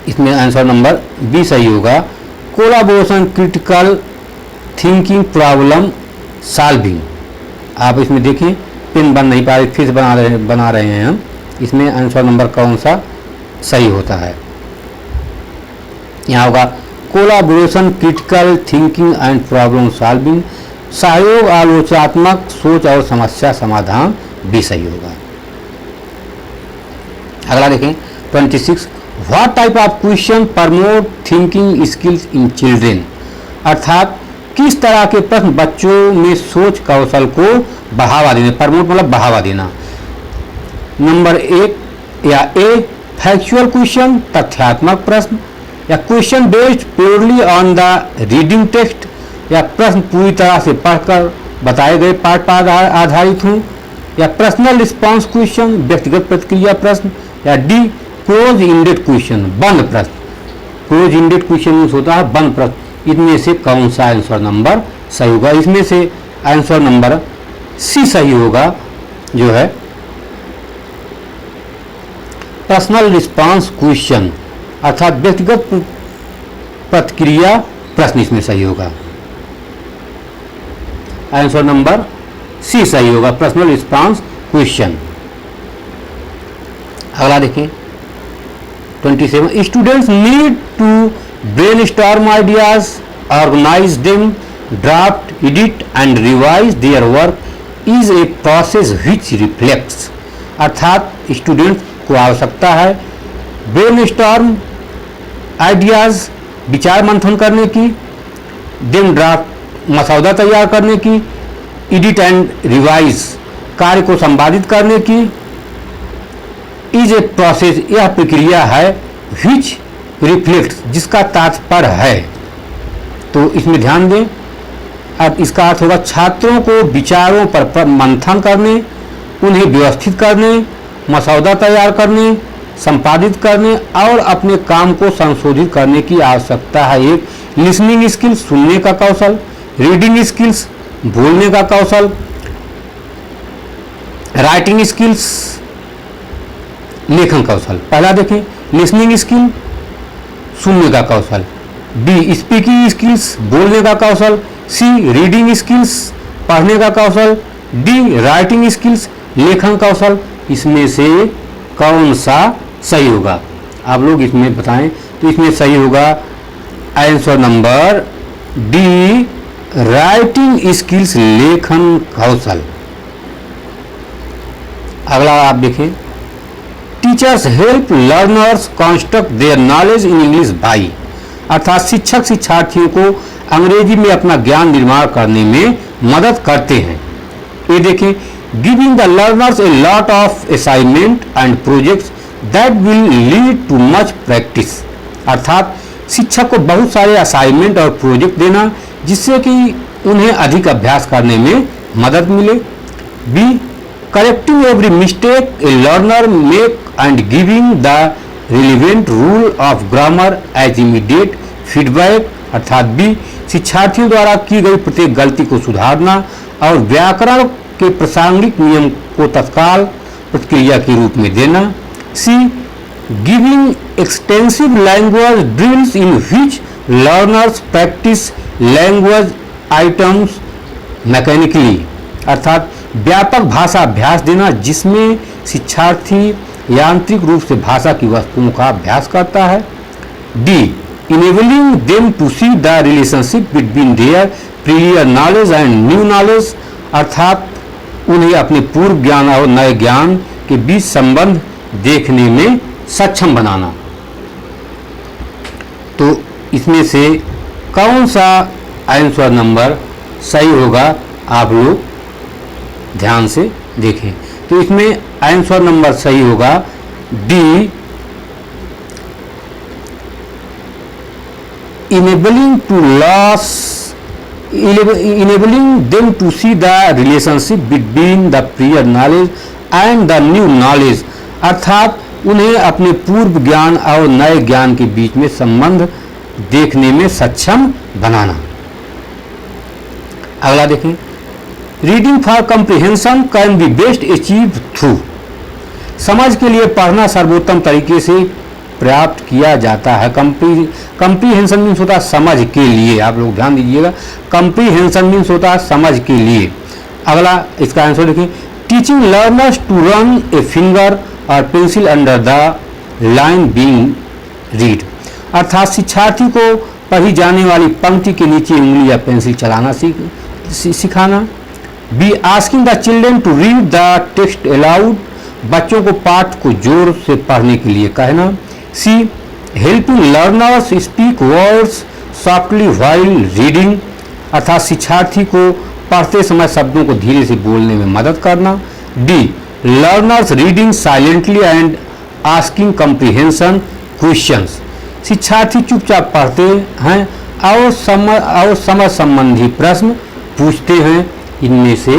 इसमें आंसर नंबर बी सही होगा, collaboration, critical thinking, problem solving. आप इसमें देखें पिन बन नहीं पा रहे, फिर बना रहे हैं हम, इसमें आंसर नंबर कौन सा सही होता है? यहाँ होगा collaboration, critical thinking and problem solving, सहयोग, आलोचनात्मक सोच और समस्या समाधान भी सही होगा। अगला देखें 26, what type of question promote thinking skills in children, अर्थात किस तरह के प्रश्न बच्चों में सोच कौशल को बढ़ावा देना, प्रमोट मतलब बढ़ावा देना। नंबर 1 या ए फैक्चुअल क्वेश्चन, तथ्यात्मक प्रश्न, या question based purely on the reading text, या प्रश्न पूरी तरह से पढ़कर बताए गए पाठ पर आधारित हों, या पर्सनल रिस्पांस क्वेश्चन, व्यक्तिगत प्रतिक्रिया प्रश्न, या डी क्लोज इंडेड क्वेश्चन, बंद प्रश्न। क्लोज इंडेड क्वेश्चन मीन्स होता है बंद प्रश्न। इनमें से कौन सा आंसर नंबर सही होगा? इसमें से आंसर नंबर सी सही होगा, जो है पर्सनल रिस्पांस क्वेश्चन, अर्थात व्यक्तिगत प्रतिक्रिया प्रश्न इसमें सही होगा। आंसर नंबर सी सही होगा, पर्सनल रिस्पांस क्वेश्चन। अगला देखिए 27, students need to brainstorm ideas, organize them, draft, edit and revise their work is a process which reflects, अर्थात स्टूडेंट्स को आवश्यकता है ब्रेनस्टॉर्म आइडियाज, विचार मंथन करने की, देन ड्राफ्ट, मसौदा तैयार करने की, एडिट एंड रिवाइज, कार्य को संपादित करने की, इज ए प्रोसेस, यह प्रक्रिया है, विच रिफ्लेक्ट्स, जिसका तात्पर्य है। तो इसमें ध्यान दें, अब इसका अर्थ होगा छात्रों को विचारों पर मंथन करने, उन्हें व्यवस्थित करने, मसौदा तैयार करने, संपादित करने और अपने काम को संशोधित करने की आवश्यकता है। एक लिसनिंग स्किल्स, सुनने का कौशल, रीडिंग स्किल्स, बोलने का कौशल, राइटिंग स्किल्स, लेखन कौशल। पहला देखें, लिसनिंग स्किल, सुनने का कौशल, बी स्पीकिंग स्किल्स, बोलने का कौशल, सी रीडिंग स्किल्स, पढ़ने का कौशल, डी राइटिंग स्किल्स, लेखन कौशल। इसमें से कौन सा सही होगा? आप लोग इसमें बताएं। तो इसमें सही होगा answer number D, writing skills, लेखन कौशल। अगला आप देखें, teachers help learners construct their knowledge in English by, अर्थात शिक्षक शिक्षार्थियों को अंग्रेजी में अपना ज्ञान निर्माण करने में मदद करते हैं। ये देखें, giving the learners A lot of assignment and projects that will lead too much practice, अर्थात शिक्षक को बहुत सारे असाइनमेंट और प्रोजेक्ट देना जिससे कि उन्हें अधिक अभ्यास करने में मदद मिले। B correcting every mistake a learner make and giving the relevant rule of grammar as immediate feedback, अर्थात बी शिक्षार्थियों द्वारा की गई प्रत्येक गलती को सुधारना और व्याकरण के प्रासंगिक नियम को तत्काल प्रतिक्रिया के रूप में देना। C giving extensive language drills in which learners practice language items mechanically, अर्थात व्यापक भाषा अभ्यास देना जिसमें शिक्षार्थी यांत्रिक रूप से भाषा की वस्तुओं का अभ्यास करता है। D enabling them to see the relationship between their prior knowledge and new knowledge, अर्थात उन्हें अपने पूर्व ज्ञान और नए ज्ञान के बीच संबंध देखने में सक्षम बनाना। तो इसमें से कौन सा आंसर नंबर सही होगा? आप लोग ध्यान से देखें। तो इसमें आंसर नंबर सही होगा D, enabling them to see the relationship between the prior knowledge and the new knowledge, अर्थात उन्हें अपने पूर्व ज्ञान और नए ज्ञान के बीच में संबंध देखने में सक्षम बनाना। अगला देखें, reading for comprehension can be best achieve through, समझ के लिए पढ़ना सर्वोत्तम तरीके से प्राप्त किया जाता है। कॉम्प्रिहेंशन मीन्स होता है समझ के लिए, आप लोग ध्यान दीजिएगा, कॉम्प्रिहेंशन मीन्स होता है समझ के लिए। अगला इसका आंसर देखिए, teaching learners to run a finger और pencil under the line being read, अर्थात शिक्षार्थी को पढ़ी जाने वाली पंक्ति के नीचे उंगली या पेंसिल चलाना सिखाना। B asking the children to read the text aloud, बच्चों को पाठ को जोर से पढ़ने के लिए कहना। C helping learners speak words softly while reading, अर्थात शिक्षार्थी को पढ़ते समय शब्दों को धीरे से बोलने में मदद करना। D learners reading silently and asking comprehension questions, शिक्षार्थी चुपचाप पढ़ते हैं और समझ संबंधी प्रश्न पूछते हैं। इनमें से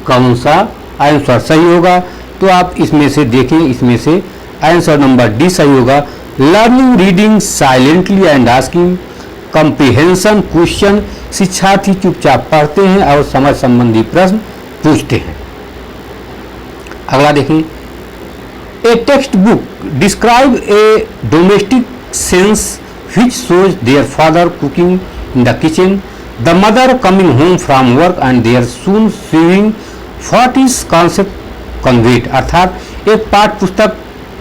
कौन सा आंसर सही होगा? तो आप इसमें से देखें, इसमें से आंसर नंबर डी सही होगा। Learning reading silently and asking comprehension question, शिक्षार्थी चुपचाप पढ़ते हैं और समझ संबंधी प्रश्न पूछते हैं। अगला देखें, ए text book describe A domestic sense which shows their father cooking in the kitchen, the mother coming home from work and their soon sewing. What is concept conveyed? अर्थात एक पाठ पुस्तक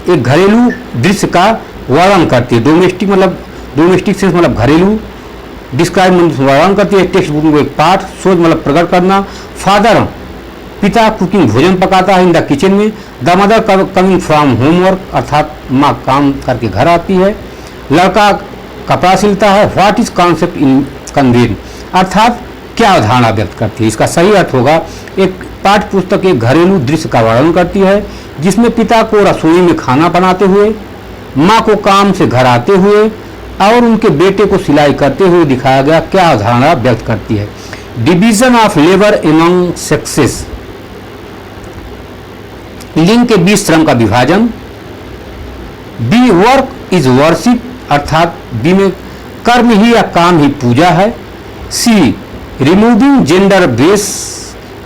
एक घरेलू दृश्य का वर्णन करती है। डोमेस्टिक मतलब डोमेस्टिक सेंस मतलब घरेलू, डिस्क्राइब वर्णन करती है। टेक्स्ट बुक में एक पाठ, सोच मतलब प्रकट करना। फादर पिता कुकिंग भोजन पकाता है इन द किचन में। The mother coming from homework अर्थात माँ काम करके घर आती है। लड़का कपड़ा सिलता है। What is concept in conveyed अर्थात क्या अवधारणा व्यक्त करती है। इसका सही अर्थ होगा एक पाठ्य पुस्तक एक घरेलू दृश्य का वर्णन करती है जिसमें पिता को रसोई में खाना बनाते हुए, माँ को काम से घर आते हुए और उनके बेटे को सिलाई करते हुए दिखाया गया क्या अवधारणा व्यक्त करती है। Division of labour among sexes लिंग के बीच श्रम का विभाजन। बी वर्क इज वर्शिप अर्थात बी में कर्म ही या काम ही पूजा है। सी रिमूविंग जेंडर बेस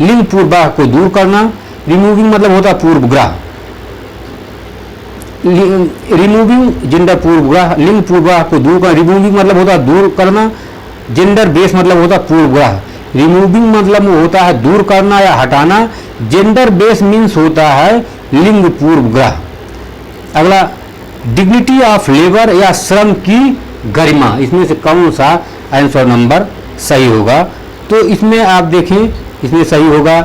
लिंग पूर्वाग्रह को दूर करना। रिमूविंग मतलब होता है पूर्वग्रह, रिमूविंग जेंडर पूर्वग्रह लिंग पूर्वाग्रह को दूर करना। रिमूविंग मतलब होता है दूर करना, जेंडर बेस मतलब होता है पूर्वग्रह। रिमूविंग मतलब होता है दूर करना या हटाना, जेंडर बेस मीन्स होता है लिंग पूर्वग्रह। अगला डिग्निटी ऑफ लेबर या श्रम की गरिमा, इसमें से कौन सा आंसर नंबर सही होगा? तो इसमें आप देखें, इसमें सही होगा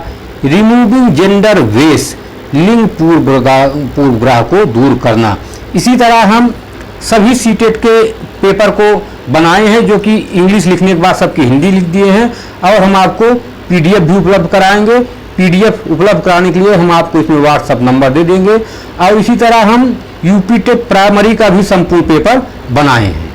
रिमूविंग जेंडर बेस लिंग पूर्वग्रह को दूर करना। इसी तरह हम सभी सीटेट के पेपर को बनाए हैं जो कि इंग्लिश लिखने के बाद सबकी हिंदी लिख दिए हैं और हम आपको पीडीएफ भी उपलब्ध कराएंगे। पीडीएफ उपलब्ध कराने के लिए हम आपको इसमें व्हाट्सएप नंबर दे देंगे और इसी तरह हम यूपी टेट प्राइमरी का भी संपूर्ण पेपर बनाए हैं।